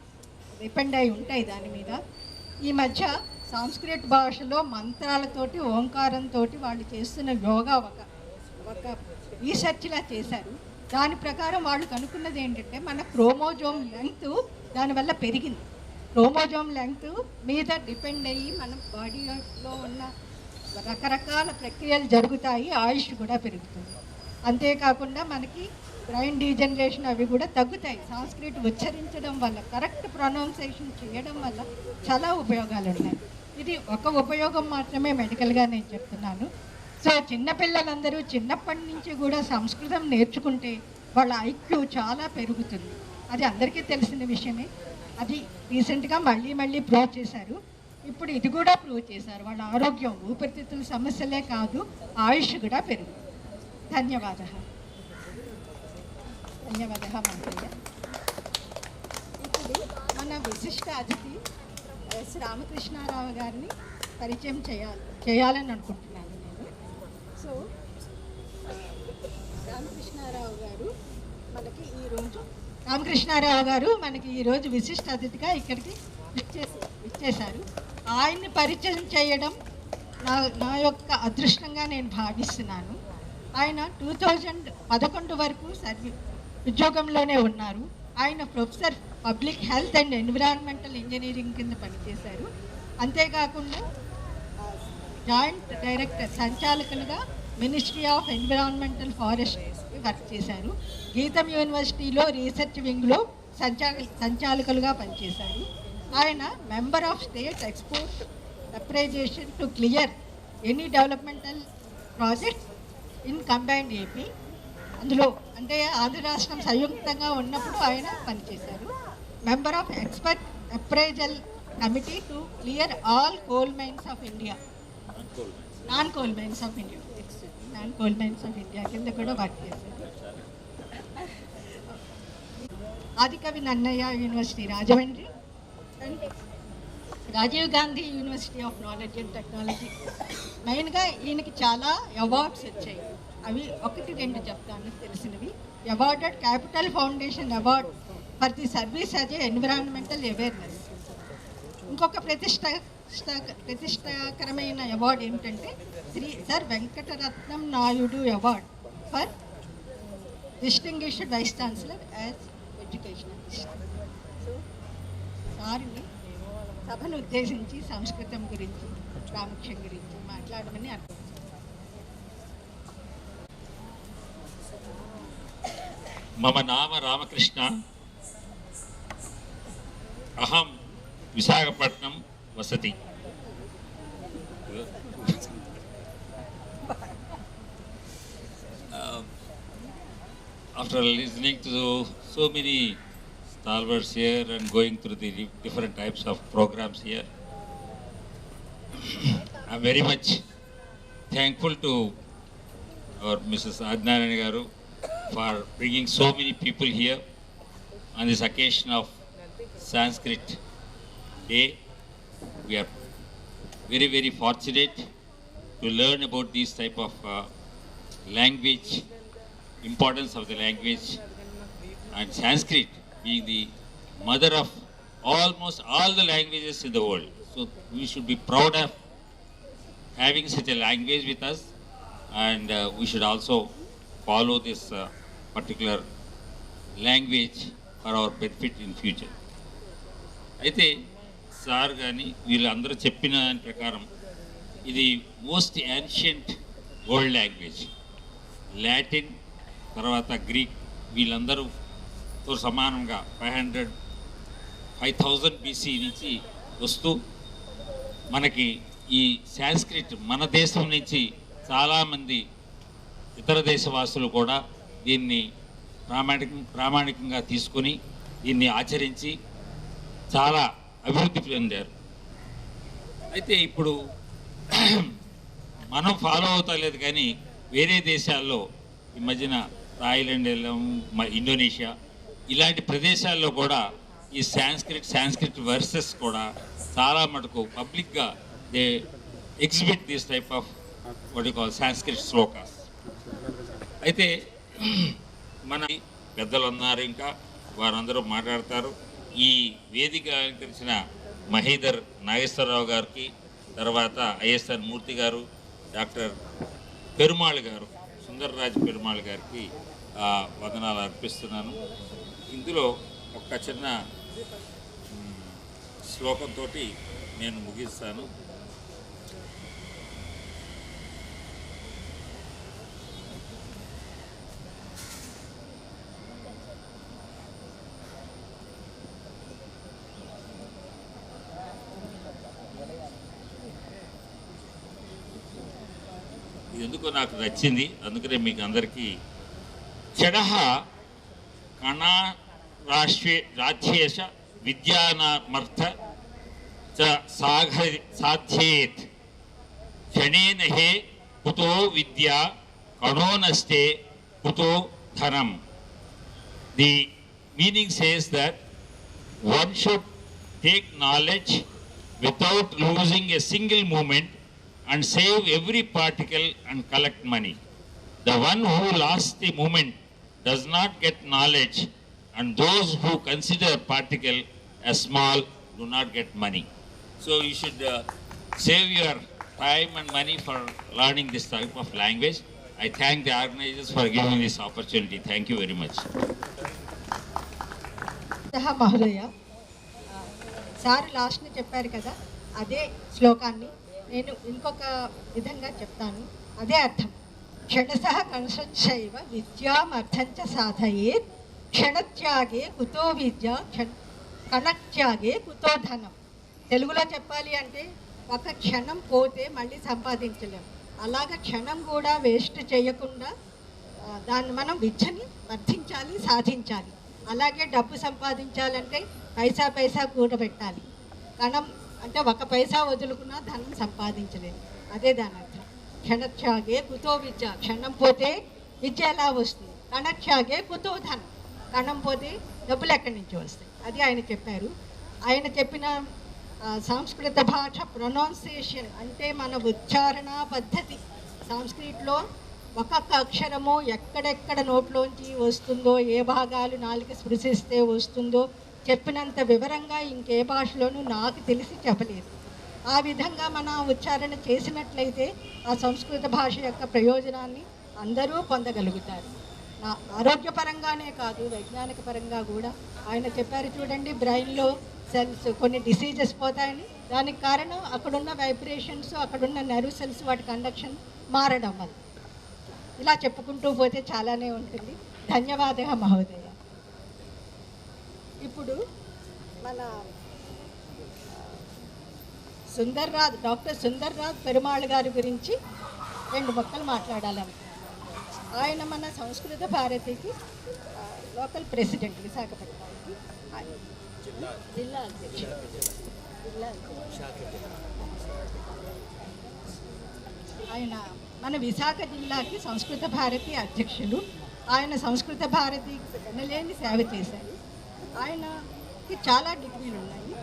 డిపెండ్ అయి ఉంటాయి దాని మీద. ఈ మధ్య సంస్కృత భాషలో మంత్రాలతోటి, ఓంకారంతో వాళ్ళు చేస్తున్న యోగా ఒక రీసెర్చ్లా చేశారు. దాని ప్రకారం వాళ్ళు కనుక్కున్నది ఏంటంటే, మన క్రోమోజోమ్ లెంగ్త్ దానివల్ల పెరిగింది. క్రోమోజోమ్ లెంగ్త్ మీద డిపెండ్ అయ్యి మన బాడీలో ఉన్న రకరకాల ప్రక్రియలు జరుగుతాయి, ఆయుష్ కూడా పెరుగుతుంది. అంతేకాకుండా మనకి బ్రెయిన్ డీజనరేషన్ అవి కూడా తగ్గుతాయి. సంస్కృత ఉచ్చరించడం వల్ల, కరెక్ట్ ప్రొనౌన్సియేషన్ చేయడం వల్ల చాలా ఉపయోగాలు ఉన్నాయి. ఇది ఒక ఉపయోగం మాత్రమే మెడికల్గా నేను చెప్తున్నాను. సో చిన్నపిల్లలందరూ చిన్నప్పటి నుంచి కూడా సంస్కృతం నేర్చుకుంటే వాళ్ళ ఐక్యూ చాలా పెరుగుతుంది. అది అందరికీ తెలిసిన విషయమే. అది రీసెంట్గా మళ్ళీ ప్రూవ్ చేశారు. ఇప్పుడు ఇది కూడా ప్రూవ్ చేశారు. వాళ్ళ ఆరోగ్యం, ఊపిరితిత్తుల సమస్యలే కాదు, ఆయుష్ కూడా పెరుగుతుంది. ధన్యవాదాలు మాధయ్య. ఇప్పుడు మన విశిష్ట అతిథి ఎస్ రామకృష్ణారావు గారిని పరిచయం చేయాలని అనుకుంటున్నాను నేను. సో రామకృష్ణారావు గారు మనకి ఈరోజు విశిష్ట అతిథిగా ఇక్కడికి ఇచ్చేశారు. ఆయన్ని పరిచయం చేయడం నా యొక్క అదృష్టంగా నేను భావిస్తున్నాను. ఆయన 2011 వరకు ఉద్యోగంలోనే ఉన్నారు. ఆయన professor public health and environmental engineering కింద పనిచేశారు. అంతేకాకుండా జాయింట్ డైరెక్టర్ సంచాలకులుగా ministry of environmental forest work చేశారు. గీతం యూనివర్సిటీలో రీసెర్చ్ వింగ్లో సంచాలకులుగా పనిచేశారు. ఆయన member of state export appraisation to clear any developmental projects in combined AP. అందులో అంటే ఆంధ్ర రాష్ట్రం సంయుక్తంగా ఉన్నప్పుడు ఆయన పనిచేశారు. Member of expert appraisal committee to clear all coal mines of India, non coal mines of India కింద కూడా వర్క్ చేశారు. Adikavi Nannaya university Rajahmundry and Rajiv Gandhi university of knowledge and technology. మెయిన్గా ఈయనకి చాలా అవార్డ్స్ వచ్చాయి. అవి 1-2 చెప్తాను తెలిసినవి. Awarded capital foundation award for the service as a environmental awareness. ఇంకొక ప్రతిష్టాకరమైన అవార్డు ఏమిటంటే Shri sir Venkataratnam Naidu award for distinguished vice chancellor as educationalist. So సార్ని సభను ఉద్దేశించి సంస్కృతం గురించి, ప్రాముఖ్యం గురించి మాట్లాడమని అనుకుంటున్నాను. మమ నామ రామకృష్ణ. అహం విశాఖపట్నం వసతి. After listening to so many stalwarts here and going through the different types of programs here, I'm very much thankful to our Mrs. Adnarani Garu for bringing so many people here on this occasion of Sanskrit Day. We are very, very fortunate to learn about these type of language, importance of the language, and Sanskrit being the mother of almost all the languages in the world. So we should be proud of having such a language with us, and we should also follow this particular language for our benefit in future. అయితే sir కానీ వీళ్ళందరూ చెప్పిన దాని ప్రకారం ఇది most ancient world language. Latin తర్వాత Greek వీళ్ళందరూతో సమానంగా 5000 BC నుంచి వస్తూ మనకి ఈ సాంస్క్రిట్ మన దేశం నుంచి చాలామంది ఇతర దేశవాసులు కూడా దీన్ని ప్రామాణికంగా తీసుకొని దీన్ని ఆచరించి చాలా అభివృద్ధి చెందారు. అయితే ఇప్పుడు మనం ఫాలో అవుతలేదు, కానీ వేరే దేశాల్లో ఈ మధ్యన థాయిలాండ్ వెళ్ళాం, ఇండోనేషియా ఇలాంటి ప్రదేశాల్లో కూడా ఈ సాంస్క్రిట్ వర్సెస్ కూడా చాలా మటుకు పబ్లిక్గా they exhibit this type of what you call Sanskrit shlokas. అయితే మన పెద్దలు ఉన్నారు, ఇంకా వారందరూ మాట్లాడతారు. ఈ వేదిక అలంకరించిన మహీధర్ నాగేశ్వరరావు గారికి, తర్వాత ఐఎస్ఆర్ మూర్తి గారు, డాక్టర్ పెరుమాళ్ గారు, సుందర్రాజ్ పెరుమాళ్ గారికి వందనాలు అర్పిస్తున్నాను. ఇందులో ఒక చిన్న శ్లోకంతో నేను ముగిస్తాను. ఇది ఎందుకో నాకు నచ్చింది, అందుకనే మీకు అందరికీ. చెడహ కణ राज्येश विद्यानामर्थ च साध्येत् क्षणेन हे कुतो विद्या कणो नस्ते कुतो धनम. The meaning says that one should take knowledge without losing a single moment and save every particle and collect money. The one who lost the moment does not get knowledge, and those who consider particle as small do not get money. So you should save your time and money for learning this type of language. I thank the organizers for giving this opportunity. Thank you very much. మహోదయ, sir లాస్ట్ని చెప్పారు కదా, అదే శ్లోకాన్ని నేను ఇంకొక విధంగా చెప్తాను. అదే అర్థం. క్షణసః కణశైవ విద్యామర్థంచ సాధయేత్ క్షణత్యాగే కుతో విద్య కణత్యాగే కుతో ధనం. తెలుగులో చెప్పాలి అంటే ఒక క్షణం పోతే మళ్ళీ సంపాదించలేము. అలాగ క్షణం కూడా వేస్ట్ చేయకుండా దాన్ని మనం విద్యని వర్ధించాలి, సాధించాలి. అలాగే డబ్బు సంపాదించాలంటే పైసా పైసా కూడబెట్టాలి. కణం అంటే ఒక పైసా వదులుకున్నా ధనం సంపాదించలేదు. అదే దాని అర్థం. క్షణత్యాగే కుతో విద్య, క్షణం పోతే విద్య ఎలా వస్తుంది? కణత్యాగే కుతో ధనం, కణం పోతే డబ్బులు ఎక్కడి నుంచి వస్తాయి? అది ఆయన చెప్పారు. ఆయన చెప్పిన సంస్కృత భాష ప్రొనౌన్సియేషన్ అంటే మన ఉచ్చారణ పద్ధతి. సంస్కృతిలో ఒక్కొక్క అక్షరము ఎక్కడెక్కడ నోట్లోంచి వస్తుందో, ఏ భాగాలు నాలుక స్పృశిస్తే వస్తుందో చెప్పినంత వివరంగా ఇంకే భాషలోనూ నాకు తెలిసి చెప్పలేదు. ఆ విధంగా మన ఉచ్చారణ చేసినట్లయితే ఆ సంస్కృత భాష యొక్క ప్రయోజనాన్ని అందరూ పొందగలుగుతారు. ఆరోగ్యపరంగానే కాదు, వైజ్ఞానిక పరంగా కూడా. ఆయన చెప్పారు చూడండి, బ్రెయిన్లో సెల్స్ కొన్ని డిసీజెస్ పోతాయని. దానికి కారణం అక్కడున్న వైబ్రేషన్స్, అక్కడున్న నర్వ్ సెల్స్ వాటి కండక్షన్ మారడం వల్ల. ఇలా చెప్పుకుంటూ పోతే చాలానే ఉంటుంది. ధన్యవాదాలు మహోదయ. ఇప్పుడు మన డాక్టర్ సుందర్రాజ్ పెరుమాళ్ గారి గురించి 2 మొక్కలు మాట్లాడాలనుకుంటున్నాను. ఆయన మన సంస్కృత భారతికి లోకల్ ప్రెసిడెంట్, విశాఖపట్నానికి జిల్లా అధ్యక్షుడు. ఆయన మన విశాఖ జిల్లాకి సంస్కృత భారతి అధ్యక్షులు. ఆయన సంస్కృత భారతికి ఎనలేని సేవ చేశారు. ఆయనకి చాలా డిగ్రీలు ఉన్నాయి.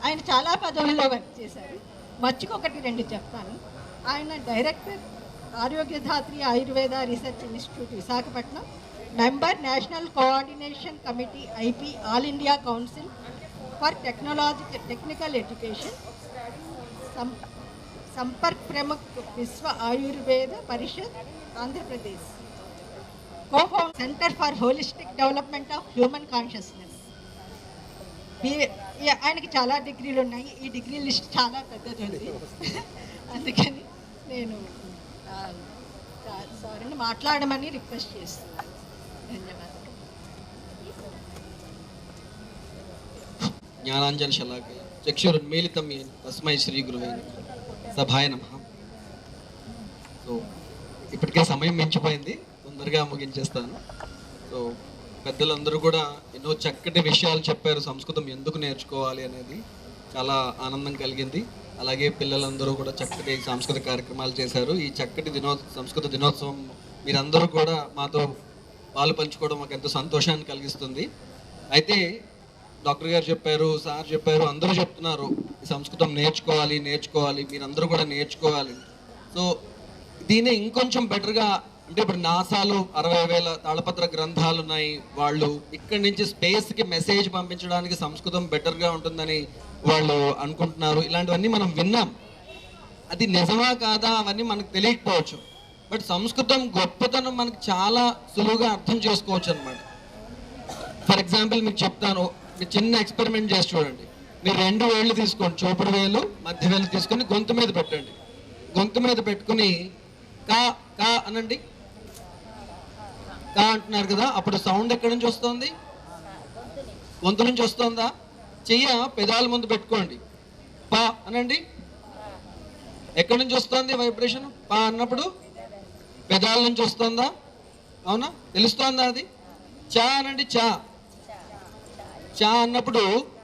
ఆయన చాలా పదవుల్లో వర్క్ చేశారు. మర్చికొకటి 2 చెప్తాను. ఆయన director Arogyadhatri Ayurveda research institute Visakhapatnam, member national coordination committee IP all India council for technical education, Sampark Pramukh Vishwa Ayurveda Parishad Andhra Pradesh, co-founder centre for holistic development of human consciousness. ఆయనకి చాలా డిగ్రీలు ఉన్నాయి. ఈ డిగ్రీ లిస్ట్ చాలా పెద్దది ఉంది. అందుకని నేను సార్ని మాట్లాడమని రిక్వెస్ట్ చేస్తున్నాను. ధన్యవాదాలు. జ్ఞానాంజన శలాకయ చక్షురున్మీలితం ఏన తస్మై శ్రీ గురువే సభాయ నమః. సో ఇప్పటికే సమయం మించిపోయింది, తొందరగా ముగించేస్తాను. సో పెద్దలందరూ కూడా ఎన్నో చక్కటి విషయాలు చెప్పారు. సంస్కృతం ఎందుకు నేర్చుకోవాలి అనేది చాలా ఆనందం కలిగింది. అలాగే పిల్లలందరూ కూడా చక్కటి సాంస్కృతిక కార్యక్రమాలు చేశారు. ఈ చక్కటి సంస్కృత దినోత్సవం మీరందరూ కూడా మాతో పాలు పంచుకోవడం మాకు ఎంతో సంతోషాన్ని కలిగిస్తుంది. అయితే డాక్టర్ గారు చెప్పారు, సార్ చెప్పారు, అందరూ చెప్తున్నారు ఈ సంస్కృతం నేర్చుకోవాలి, మీరందరూ కూడా నేర్చుకోవాలి. సో దీన్ని ఇంకొంచెం బెటర్గా, అంటే ఇప్పుడు నాసాలో 60,000 తాళపత్ర గ్రంథాలు ఉన్నాయి. వాళ్ళు ఇక్కడి నుంచి స్పేస్కి మెసేజ్ పంపించడానికి సంస్కృతం బెటర్గా ఉంటుందని వాళ్ళు అనుకుంటున్నారు. ఇలాంటివన్నీ మనం విన్నాం. అది నిజమా కాదా అవన్నీ మనకు తెలియకపోవచ్చు. బట్ సంస్కృతం గొప్పతనం మనకు చాలా సులువుగా అర్థం చేసుకోవచ్చు అనమాట. ఫర్ ఎగ్జాంపుల్ మీకు చెప్తాను, మీరు చిన్న ఎక్స్పెరిమెంట్ చేసి చూడండి. మీరు 2 వేళ్ళు తీసుకోండి, చూపుడు వేలు మధ్య వేలు తీసుకొని గొంతు మీద పెట్టండి. గొంతు మీద పెట్టుకుని కా కా అనండి. కా అంటున్నారు కదా, అప్పుడు సౌండ్ ఎక్కడి నుంచి వస్తుంది? గొంతు నుంచి వస్తుందా? చెయ్య పెదాల ముందు పెట్టుకోండి. పా అనండి. ఎక్కడి నుంచి వస్తుంది వైబ్రేషన్? పా అన్నప్పుడు పెదాల నుంచి వస్తుందా? అవునా? తెలుస్తోందా అది? చా అనండి. చా చా అన్నప్పుడు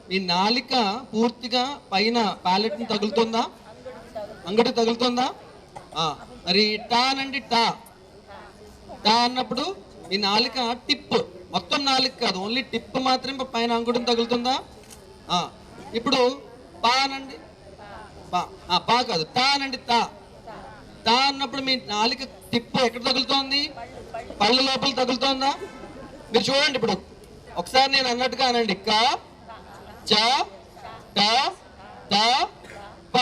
మీ నాలిక పూర్తిగా పైన ప్యాలెట్ని తగులుతుందా, అంగటి తగులుతుందా? మరి టా అనండి. టా టా అన్నప్పుడు మీ నాలిక టిప్, మొత్తం నాలిక కాదు, ఓన్లీ టిప్ మాత్రమే పైన అంగుటిని తగులుతుందా? ఇప్పుడు పా అనండి. పా కాదు, తా అనండి. తా తా అన్నప్పుడు మీ నాలిక టిప్ ఎక్కడ తగులుతోంది? పళ్ళ లోపల తగులుతోందా? మీరు చూడండి. ఇప్పుడు ఒకసారి నేను అన్నట్టుగా అనండి. క చ ట త ప.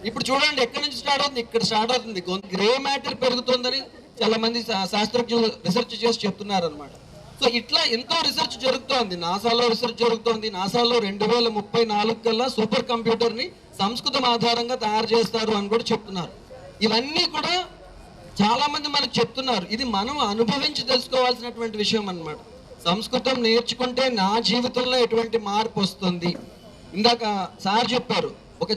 ఇప్పుడు చూడండి ఎక్కడి నుంచి స్టార్ట్ అవుతుంది? ఇక్కడ స్టార్ట్ అవుతుంది. గ్రే మ్యాటర్ పెరుగుతుందని చాలా మంది శాస్త్రజ్ఞులు రీసెర్చ్ చేసి చెప్తున్నారు అనమాట. సో ఇట్లా ఎంతో రీసెర్చ్ జరుగుతోంది. నాసాలో రీసెర్చ్ జరుగుతోంది. నాసాలో 2034 కల్లా సూపర్ కంప్యూటర్ని సంస్కృతం ఆధారంగా తయారు చేస్తారు అని కూడా చెప్తున్నారు. ఇవన్నీ కూడా చాలా మంది మనకు చెప్తున్నారు. ఇది మనం అనుభవించి తెలుసుకోవాల్సినటువంటి విషయం అన్నమాట. సంస్కృతం నేర్చుకుంటే నా జీవితంలో ఎటువంటి మార్పు వస్తుంది? ఇందాక సార్ చెప్పారు, ఒక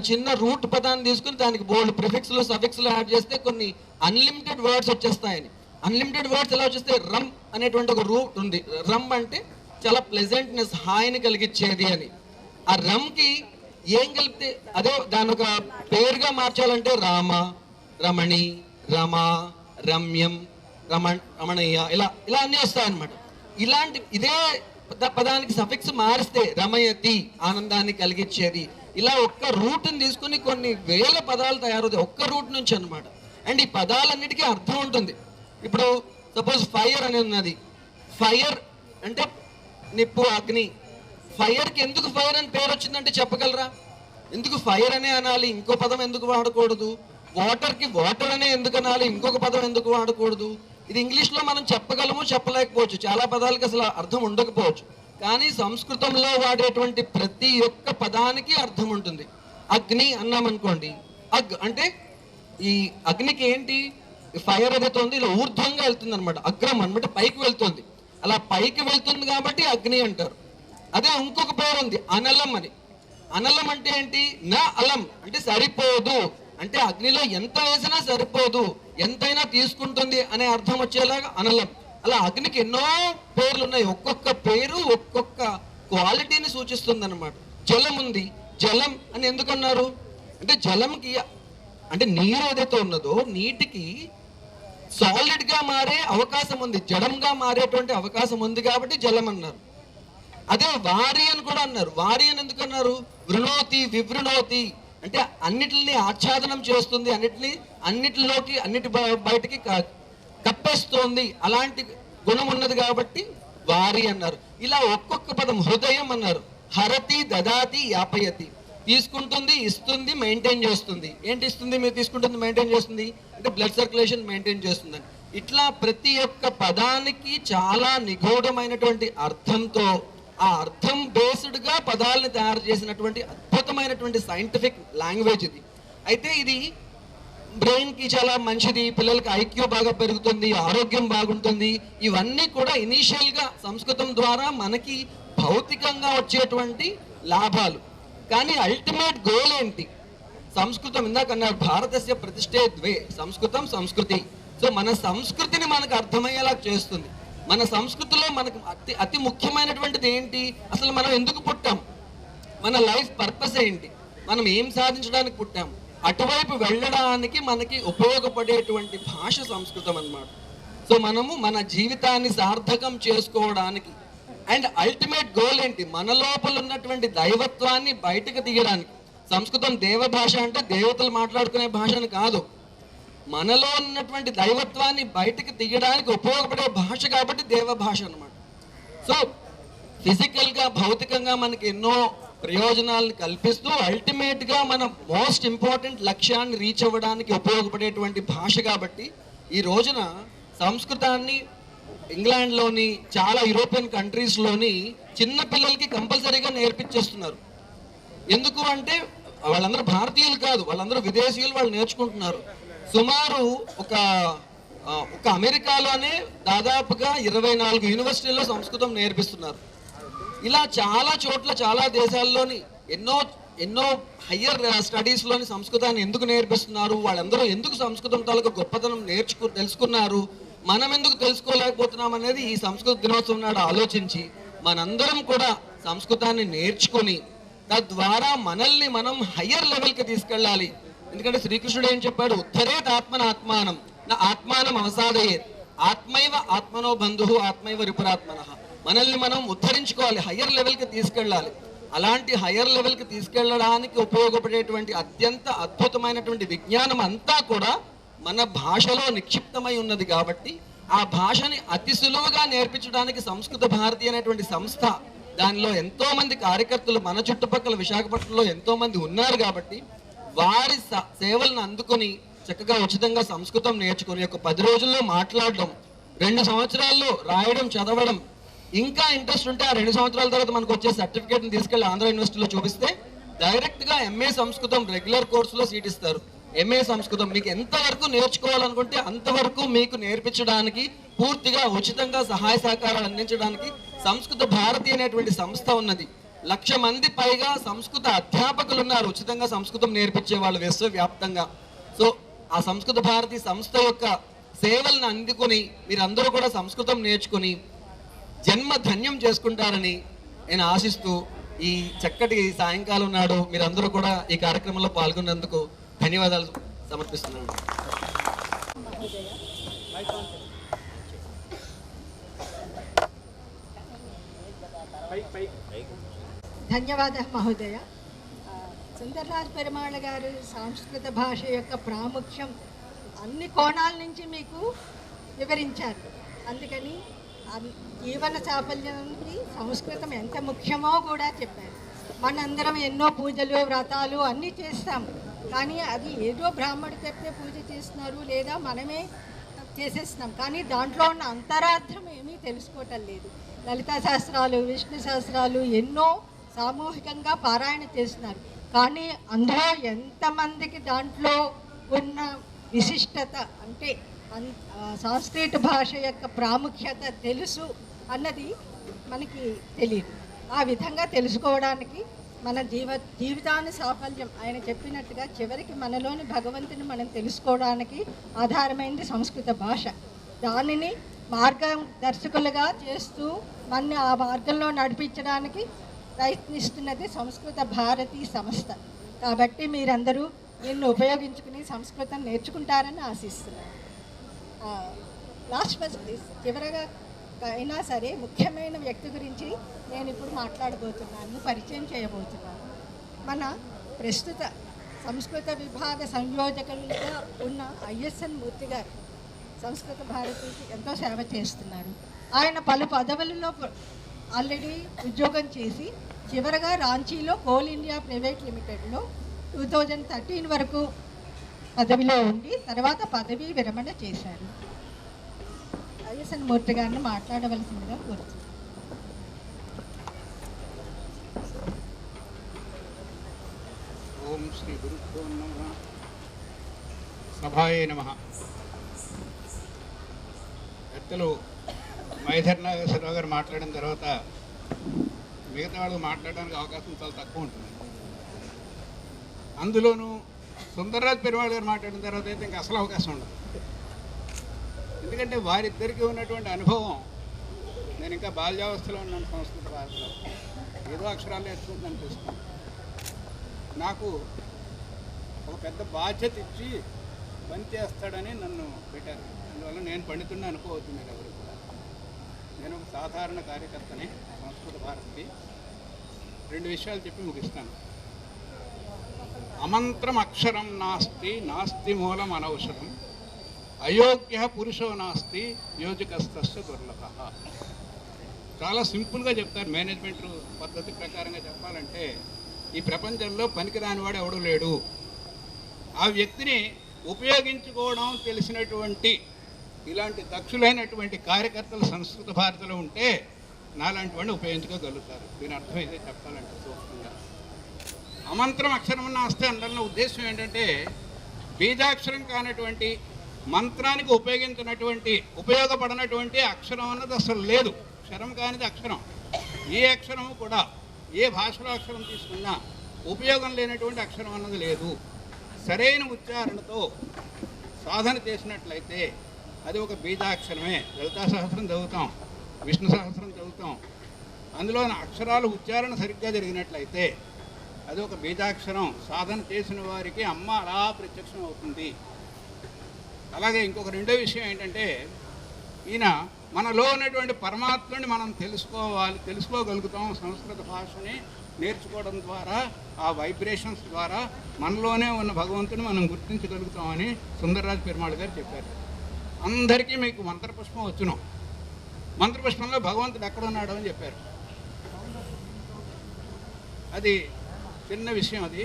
చిన్న రూట్ పదాన్ని తీసుకుని దానికి బోల్డ్ ప్రిఫిక్స్లు సఫిక్స్లు యాడ్ చేస్తే కొన్ని అన్లిమిటెడ్ వర్డ్స్ వచ్చేస్తాయని. అన్లిమిటెడ్ వర్డ్స్ ఎలా వచ్చేస్తే రమ్ అనేటువంటి ఒక రూట్ ఉంది. రమ్ అంటే చాలా ప్లెజెంట్నెస్, హాయిని కలిగించేది అని. ఆ రమ్కి ఏం కలిపితే అదే దాని ఒక పేరుగా మార్చాలంటే రామ, రమణి, రమ, రమ్యం, రమణయ్య, ఇలా అన్నీ వస్తాయన్నమాట. ఇదే పదానికి సఫిక్స్ మారిస్తే రమయతి, ఆనందాన్ని కలిగించేది. ఇలా ఒక్క రూట్ని తీసుకుని కొన్ని వేల పదాలు తయారవుతాయి ఒక్క రూట్ నుంచి అన్నమాట. అండ్ ఈ పదాలన్నిటికీ అర్థం ఉంటుంది. ఇప్పుడు సపోజ్ ఫైర్ అనేది ఉన్నది. ఫైర్ అంటే నిప్పు, అగ్ని. ఫైర్కి ఎందుకు ఫైర్ అని పేరు వచ్చిందంటే చెప్పగలరా? ఎందుకు ఫైర్ అనే అనాలి, ఇంకో పదం ఎందుకు వాడకూడదు? వాటర్కి వాటర్ అనే ఎందుకు అనాలి, ఇంకొక పదం ఎందుకు వాడకూడదు? ఇది ఇంగ్లీష్లో మనం చెప్పగలము, చెప్పలేకపోవచ్చు. చాలా పదాలకి అసలు అర్థం ఉండకపోవచ్చు. కానీ సంస్కృతంలో వాడేటువంటి ప్రతి ఒక్క పదానికి అర్థం ఉంటుంది. అగ్ని అన్నామనుకోండి, అగ్ అంటే ఈ అగ్నికి ఏంటి? ఫైర్ ఏదైతే ఉంది ఇలా ఊర్ధ్వంగా వెళ్తుంది అనమాట. అగ్రం అనమాట, పైకి వెళ్తుంది. అలా పైకి వెళ్తుంది కాబట్టి అగ్ని అంటారు. అదే ఇంకొక పేరు ఉంది అనలం అని. అనలం అంటే ఏంటి? నా అలం అంటే సరిపోదు, అంటే అగ్నిలో ఎంత వేసినా సరిపోదు, ఎంతైనా తీసుకుంటుంది అనే అర్థం వచ్చేలాగా అనలం. అలా అగ్నికి ఎన్నో పేర్లు ఉన్నాయి. ఒక్కొక్క పేరు ఒక్కొక్క క్వాలిటీని సూచిస్తుంది అనమాట. జలం ఉంది. జలం అని ఎందుకన్నారు అంటే జలంకి అంటే నీరు ఏదైతే ఉన్నదో నీటికి సాలిడ్ గా మారే అవకాశం ఉంది, జడంగా మారేటువంటి అవకాశం ఉంది కాబట్టి జలం అన్నారు. అదే వారి అని కూడా అన్నారు. వారి అని ఎందుకన్నారు? వృణోతి, వివృణోతి అంటే అన్నిటిని ఆచ్ఛాదనం చేస్తుంది, అన్నిటిలోకి బయటికి కప్పేస్తోంది, అలాంటి గుణం ఉన్నది కాబట్టి వారి అన్నారు. ఇలా ఒక్కొక్క పదం. హృదయం అన్నారు. హరతి, దదాతి, యాపయతి. తీసుకుంటుంది, ఇస్తుంది, మెయింటైన్ చేస్తుంది. ఏంటి ఇస్తుంది? మీరు తీసుకుంటుంది, మెయింటైన్ చేస్తుంది అంటే బ్లడ్ సర్క్యులేషన్ మెయింటైన్ చేస్తుందని. ఇట్లా ప్రతి ఒక్క పదానికి చాలా నిగూఢమైనటువంటి అర్థంతో, ఆ అర్థం బేస్డ్గా పదాలని తయారు చేసినటువంటి అద్భుతమైనటువంటి సైంటిఫిక్ లాంగ్వేజ్ ఇది. అయితే ఇది బ్రెయిన్కి చాలా మంచిది, పిల్లలకి ఐక్యూ బాగా పెరుగుతుంది, ఆరోగ్యం బాగుంటుంది. ఇవన్నీ కూడా ఇనీషియల్గా సంస్కృతం ద్వారా మనకి భౌతికంగా వచ్చేటువంటి లాభాలు. కానీ అల్టిమేట్ గోల్ ఏంటి? సంస్కృతం ఇందాక అన్నారు భారతస్య ప్రతిష్ఠే ద్వే, సంస్కృతం సంస్కృతి. సో మన సంస్కృతిని మనకు అర్థమయ్యేలా చేస్తుంది. మన సంస్కృతిలో మనకు అతి ముఖ్యమైనటువంటిది ఏంటి? అసలు మనం ఎందుకు పుట్టాం? మన లైఫ్ పర్పస్ ఏంటి? మనం ఏం సాధించడానికి పుట్టాం? అటువైపు వెళ్ళడానికి మనకి ఉపయోగపడేటువంటి భాష సంస్కృతం అన్నమాట. సో మనము మన జీవితాన్ని సార్థకం చేసుకోవడానికి అండ్ అల్టిమేట్ గోల్ ఏంటి? మన లోపల ఉన్నటువంటి దైవత్వాన్ని బయటకు తీయడానికి. సంస్కృతం దేవ భాష అంటే దేవతలు మాట్లాడుకునే భాషను కాదు, మనలో ఉన్నటువంటి దైవత్వాన్ని బయటకు తీయడానికి ఉపయోగపడే భాష కాబట్టి దేవ భాష అన్నమాట. సో ఫిజికల్గా, భౌతికంగా మనకి ఎన్నో ప్రయోజనాలను కల్పిస్తూ అల్టిమేట్గా మన మోస్ట్ ఇంపార్టెంట్ లక్ష్యాన్ని రీచ్ అవ్వడానికి ఉపయోగపడేటువంటి భాష కాబట్టి ఈ రోజున సంస్కృతాన్ని ఇంగ్లాండ్లోని చాలా యూరోపియన్ కంట్రీస్లోని చిన్న పిల్లలకి కంపల్సరీగా నేర్పించేస్తున్నారు. ఎందుకు అంటే వాళ్ళందరూ భారతీయులు కాదు, వాళ్ళందరూ విదేశీయులు, వాళ్ళు నేర్చుకుంటున్నారు. సుమారు ఒక అమెరికాలోనే దాదాపుగా 24 యూనివర్సిటీల్లో సంస్కృతం నేర్పిస్తున్నారు. ఇలా చాలా చోట్ల, చాలా దేశాల్లోని ఎన్నో హయ్యర్ స్టడీస్లోని సంస్కృతాన్ని ఎందుకు నేర్పిస్తున్నారు? వాళ్ళందరూ ఎందుకు సంస్కృతం తాలూకు గొప్పతనం తెలుసుకున్నారు? మనం ఎందుకు తెలుసుకోలేకపోతున్నాం అనేది ఈ సంస్కృత దినోత్సవం నాడు ఆలోచించి మనందరం కూడా సంస్కృతాన్ని నేర్చుకొని తద్వారా మనల్ని మనం హయ్యర్ లెవెల్కి తీసుకెళ్ళాలి. ఎందుకంటే శ్రీకృష్ణుడు ఏం చెప్పాడు? ఉత్తరేత్ ఆత్మనాత్మానం నా ఆత్మానం అవసాదయేత్ ఆత్మైవ ఆత్మనో బంధు ఆత్మైవ రిపురాత్మన. మనల్ని మనం ఉద్ధరించుకోవాలి, హయ్యర్ లెవెల్కి తీసుకెళ్ళాలి. అలాంటి హయ్యర్ లెవెల్కి తీసుకెళ్ళడానికి ఉపయోగపడేటువంటి అత్యంత అద్భుతమైనటువంటి విజ్ఞానం అంతా కూడా మన భాషలో నిక్షిప్తమై ఉన్నది. కాబట్టి ఆ భాషని అతి సులువుగా నేర్పించడానికి సంస్కృత భారతి అనేటువంటి సంస్థ, దానిలో ఎంతో మంది కార్యకర్తలు మన చుట్టుపక్కల విశాఖపట్నంలో ఎంతో మంది ఉన్నారు. కాబట్టి వారి సేవలను అందుకొని చక్కగా ఉచితంగా సంస్కృతం నేర్చుకుని ఒక 10 రోజుల్లో మాట్లాడడం, 2 సంవత్సరాల్లో రాయడం చదవడం, ఇంకా ఇంట్రెస్ట్ ఉంటే ఆ 2 సంవత్సరాల తర్వాత మనకు వచ్చే సర్టిఫికేట్ని తీసుకెళ్లి ఆంధ్ర యూనివర్సిటీలో చూపిస్తే డైరెక్ట్గా ఎంఏ సంస్కృతం రెగ్యులర్ కోర్సులో సీట్ ఇస్తారు. ఎంఏ సంస్కృతం మీకు ఎంతవరకు నేర్చుకోవాలనుకుంటే అంతవరకు మీకు నేర్పించడానికి పూర్తిగా ఉచితంగా సహాయ సహకారాలు అందించడానికి సంస్కృత భారతి అనేటువంటి సంస్థ ఉన్నది. 1,00,000 మంది పైగా సంస్కృత అధ్యాపకులు ఉన్నారు ఉచితంగా సంస్కృతం నేర్పించే వాళ్ళు విశ్వవ్యాప్తంగా. సో ఆ సంస్కృత భారతి సంస్థ యొక్క సేవలను అందుకుని మీరందరూ కూడా సంస్కృతం నేర్చుకుని జన్మ ధన్యం చేసుకుంటారని నేను ఆశిస్తూ ఈ చక్కటి సాయంకాలం నాడు మీరందరూ కూడా ఈ కార్యక్రమంలో పాల్గొన్నందుకు ధన్యవాదాలు సమర్పిస్తున్నాను. ధన్యవాదాలు మహోదయ. సుందర్రాజ్ పెరుమాళ్ గారు సంస్కృత భాష యొక్క ప్రాముఖ్యం అన్ని కోణాల నుంచి మీకు వివరించారు. అందుకని జీవన సాఫల్యానికి సంస్కృతం ఎంత ముఖ్యమో కూడా చెప్పారు. మనందరం ఎన్నో పూజలు వ్రతాలు అన్నీ చేస్తాం, కానీ అది ఏదో బ్రాహ్మడు చెప్తే పూజ చేస్తున్నారు లేదా మనమే చేసేస్తున్నాం, కానీ దాంట్లో ఉన్న అంతరార్థం ఏమీ తెలుసుకోవటం లేదు. లలితా శాస్త్రాలు, విష్ణు శాస్త్రాలు ఎన్నో సామూహికంగా పారాయణ చేస్తున్నారు, కానీ అందులో ఎంతమందికి దాంట్లో ఉన్న విశిష్టత అంటే సంస్కృత భాష యొక్క ప్రాముఖ్యత తెలుసు అన్నది మనకి తెలియదు. ఆ విధంగా తెలుసుకోవడానికి మన జీవితాన్ని సాఫల్యం ఆయన చెప్పినట్టుగా చివరికి మనలోని భగవంతుని మనం తెలుసుకోవడానికి ఆధారమైంది సంస్కృత భాష. దానిని మార్గదర్శకులుగా చేస్తూ మన ఆ మార్గంలో నడిపించడానికి ప్రయత్నిస్తున్నది సంస్కృత భారతి సంస్థ. కాబట్టి మీరందరూ దీన్ని ఉపయోగించుకుని సంస్కృతం నేర్చుకుంటారని ఆశిస్తున్నాను. లాస్ట్ ఫస్ట్ చివరగా అయినా సరే ముఖ్యమైన వ్యక్తి గురించి నేను ఇప్పుడు మాట్లాడబోతున్నాను, పరిచయం చేయబోతున్నాను. మన ప్రస్తుత సంస్కృత విభాగ సంయోజకులుగా ఉన్న ఐఎస్ఎన్ మూర్తి గారు సంస్కృత భారతికి ఎంతో సేవ చేస్తున్నారు. ఆయన పలు పదవులలో ఆల్రెడీ ఉద్యోగం చేసి చివరగా రాంచీలో కోల్ ఇండియా ప్రైవేట్ లిమిటెడ్లో 2013 వరకు పదవిలో ఉండి తర్వాత పదవీ విరమణ చేశారు. ఐఎస్ఎన్ మూర్తి గారిని మాట్లాడవలసిందిగా కోరుతున్నాను. ఓం శ్రీ గురుభ్యో నమః. సభాయే నమః. పెద్దలు మైథర్ నాగేశ్వరరావు గారు మాట్లాడిన తర్వాత మిగతా వాళ్ళు మాట్లాడడానికి అవకాశం చాలా తక్కువ ఉంటుంది. అందులోనూ సుందర్రాజ్ పెరుమాళ్ గారు మాట్లాడిన తర్వాత అయితే ఇంకా అసలు అవకాశం ఉండదు. ఎందుకంటే వారిద్దరికీ ఉన్నటువంటి అనుభవం, నేను ఇంకా బాల్యావస్థలో ఉన్నాను సంస్కృత భాషలో, ఏదో అక్షరాలు నేర్చుకుంటూ అనిపిస్తాను. నాకు ఒక పెద్ద బాధ్యత ఇచ్చి పని చేస్తాడని నన్ను పెట్టారు. అందువల్ల నేను పండితుడిని అనుకోవద్దు మీరు ఎవరు కూడా. నేను ఒక సాధారణ కార్యకర్తని సంస్కృత భారతి. 2 విషయాలు చెప్పి ముగిస్తాను. అమంత్రం అక్షరం నాస్తి, నాస్తి మూలం అనవసరం, అయోగ్య పురుషో నాస్తి, యోజకస్తస్య దుర్లభ. చాలా సింపుల్గా చెప్తారు. మేనేజ్మెంట్ పద్ధతి ప్రకారంగా చెప్పాలంటే ఈ ప్రపంచంలో పనికిరానివాడు ఎవడూ లేడు. ఆ వ్యక్తిని ఉపయోగించుకోవడం తెలిసినటువంటి ఇలాంటి దక్షులైనటువంటి కార్యకర్తలు సంస్కృత భారతిలో ఉంటే నాలాంటి వాడిని ఉపయోగించుకోగలుగుతారు. దీని అర్థం ఇదే చెప్పాలంటే సూక్ష్మంగా. అమంత్రం అక్షరం నాస్తి అనడంలో ఉద్దేశం ఏంటంటే బీజాక్షరం కానటువంటి మంత్రానికి ఉపయోగపడినటువంటి అక్షరం అన్నది అసలు లేదు. అక్షరం కానిది అక్షరం. ఏ అక్షరము కూడా ఏ భాషలో అక్షరం తీసుకున్నా ఉపయోగం లేనటువంటి అక్షరం అన్నది లేదు. సరైన ఉచ్చారణతో సాధన చేసినట్లయితే అది ఒక బీజాక్షరమే. లలితా సహస్రం చదువుతాం, విష్ణు సహస్రం చదువుతాం, అందులోని అక్షరాలు ఉచ్చారణ సరిగ్గా జరిగినట్లయితే అది ఒక బీజాక్షరం. సాధన చేసిన వారికి అమ్మ అలా ప్రత్యక్షం అవుతుంది. అలాగే ఇంకొక రెండో విషయం ఏంటంటే, ఈయన మనలో ఉన్నటువంటి పరమాత్మని మనం తెలుసుకోగలుగుతాం. సంస్కృత భాషని నేర్చుకోవడం ద్వారా, ఆ వైబ్రేషన్స్ ద్వారా మనలోనే ఉన్న భగవంతుని మనం గుర్తించగలుగుతామని సుందరరాజ పెరుమాళ్ గారు చెప్పారు. అందరికీ మీకు మంత్రపుష్పం వచ్చును. మంత్రపుష్పంలో భగవంతుడు ఎక్కడ ఉన్నాడు అని చెప్పారు. అది చిన్న విషయం. అది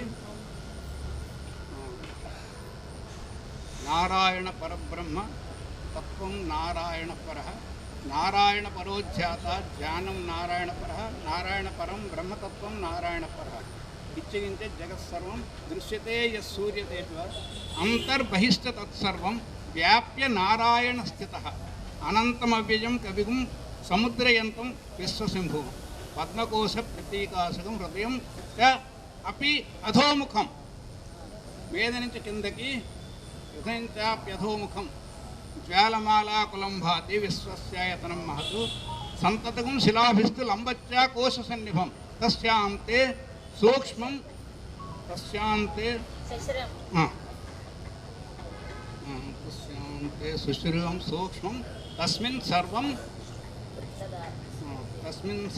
నారాయణ పరబ్రహ్మ తత్వం నారాయణ పర, నారాయణ పరోధ్యాత జ్ఞానం నారాయణ పర, నారాయణ పరం బ్రహ్మతత్వం నారాయణ పర, ఇచ్చగించే జగత్సర్వం దృశ్యతే యూర్యతేవ అంతర్బహిష్ట తత్సర్వం వ్యాప్య నారాయణ స్థిత అనంతమవ్యయం కవిగుం సముద్రయంతం విశ్వసింభు పద్మకోశ ప్రతీకాశకం హృదయం అపి అధోముఖం. వేద నుంచి కిందకి హృదయం చాప్యధోముఖం జ్వాలమాలాకులం భాతి విశ్వస్యాయతనం మహతు సంతతకం శిలాభిస్తు లంబచ్చా కోశ సన్నిభం తస్యాంతే సూక్ష్మం తస్యాంతే సుశ్రువం సూక్ష్మం తస్మిన్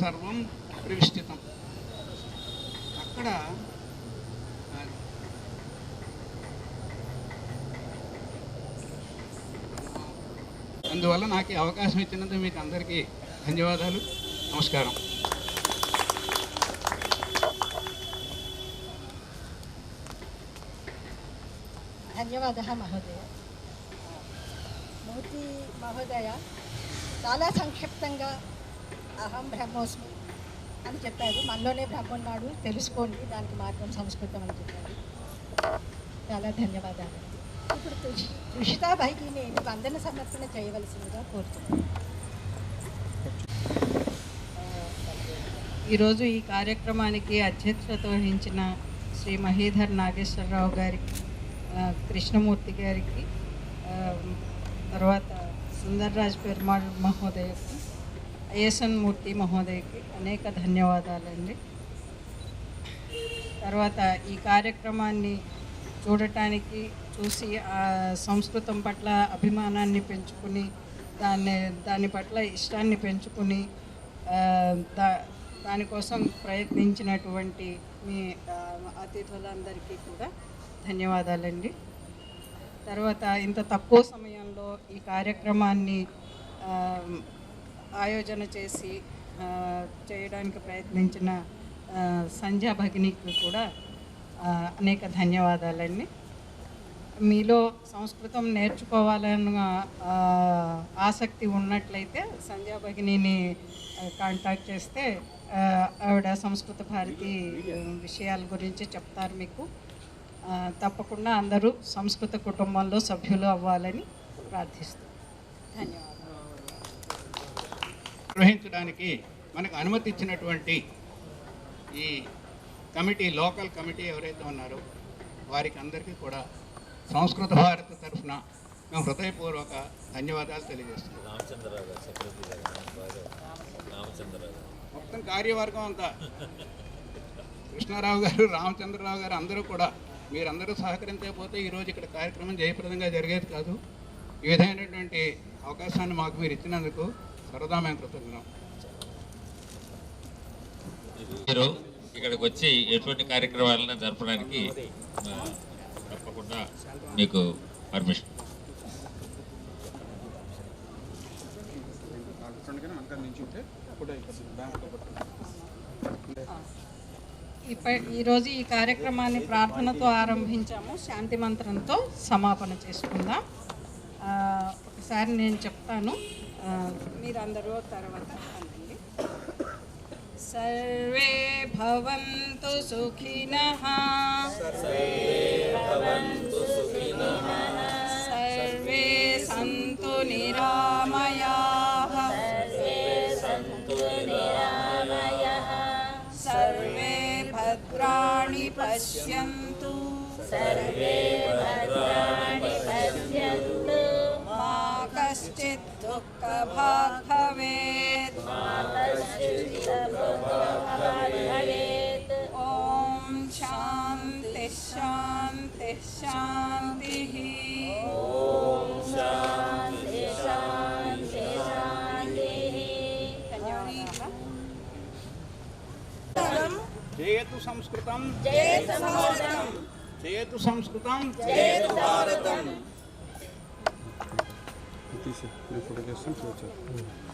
సర్వం ప్రవిష్టితం. అక్కడ అందువల్ల నాకు ఈ అవకాశం ఇచ్చినందుకు మీకు అందరికీ ధన్యవాదాలు. నమస్కారం. ధన్యవాదాలు మహోదయ. మూర్తి మహోదయ చాలా సంక్షిప్తంగా అహం బ్రహ్మోస్మి అని చెప్పారు. మనలోనే బ్రహ్మన్నాడు, తెలుసుకోండి, దానికి మార్గం సంస్కృతం అని చెప్పారు. చాలా ధన్యవాదాలు. ఇప్పుడు తుషితాబాయికి నేను వందన సమర్పణ చేయవలసిందిగా కోరుతున్నాను. ఈరోజు ఈ కార్యక్రమానికి అధ్యక్షత వహించిన శ్రీ మహీధర్ నాగేశ్వరరావు గారికి, కృష్ణమూర్తి గారికి, తర్వాత సుందర్రాజ్ పెరుమాళ్ మహోదయకి, అయ్యసన్ మూర్తి మహోదయకి అనేక ధన్యవాదాలండి. తర్వాత ఈ కార్యక్రమాన్ని చూడటానికి, చూసి సంస్కృతం పట్ల అభిమానాన్ని పెంచుకుని దాని పట్ల ఇష్టాన్ని పెంచుకుని దానికోసం ప్రయత్నించినటువంటి మీ అతిథులందరికీ కూడా ధన్యవాదాలండి. తర్వాత ఇంత తక్కువ సమయంలో ఈ కార్యక్రమాన్ని ఆయోజన చేసి చేయడానికి ప్రయత్నించిన సంధ్యా భగినికి కూడా అనేక ధన్యవాదాలండి. మీలో సంస్కృతం నేర్చుకోవాలన్న ఆసక్తి ఉన్నట్లయితే సంధ్యా భగినిని కాంటాక్ట్ చేస్తే ఆవిడ సంస్కృత భారతి విషయాల గురించి చెప్తారు మీకు. తప్పకుండా అందరూ సంస్కృత కుటుంబంలో సభ్యులు అవ్వాలని ప్రార్థిస్తాం. ధన్యవాదాలు. నిర్వహించడానికి మనకు అనుమతి ఇచ్చినటువంటి ఈ కమిటీ, లోకల్ కమిటీ ఎవరైతే ఉన్నారో వారికి అందరికీ కూడా సంస్కృత భారతి తరఫున మేము హృదయపూర్వక ధన్యవాదాలు తెలియజేస్తున్నాం. మొత్తం కార్యవర్గం అంతా కృష్ణారావు గారు, రామచంద్రరావు గారు అందరూ కూడా మీరందరూ సహకరించకపోతే ఈరోజు ఇక్కడ కార్యక్రమం జయప్రదంగా జరిగేది కాదు. ఈ విధమైనటువంటి అవకాశాన్ని మాకు మీరు ఇచ్చినందుకు సరదా మేము కృతజ్ఞం. మీరు ఇక్కడికి వచ్చి ఎటువంటి కార్యక్రమాలను జరపడానికి తప్పకుండా మీకు పర్మిషన్. ఈరోజు ఈ కార్యక్రమాన్ని ప్రార్థనతో ఆరంభించాము. శాంతి మంత్రంతో సమాపన చేసుకుందాం. ఒకసారి నేను చెప్తాను, మీరందరూ తర్వాత అనండి. సర్వే భవంతు సుఖినః, సర్వే సంతు నిరామయాః, సర్వే భద్రాణి పశ్యంతు, మా కశ్చిత్ దుఃఖభాగ్ భవేత్. ॐ शान्ति शान्ति शान्तिः జయతు సంస్కృతం జయతు సంస్కృతం తీసి ఫోటో చేస్తాం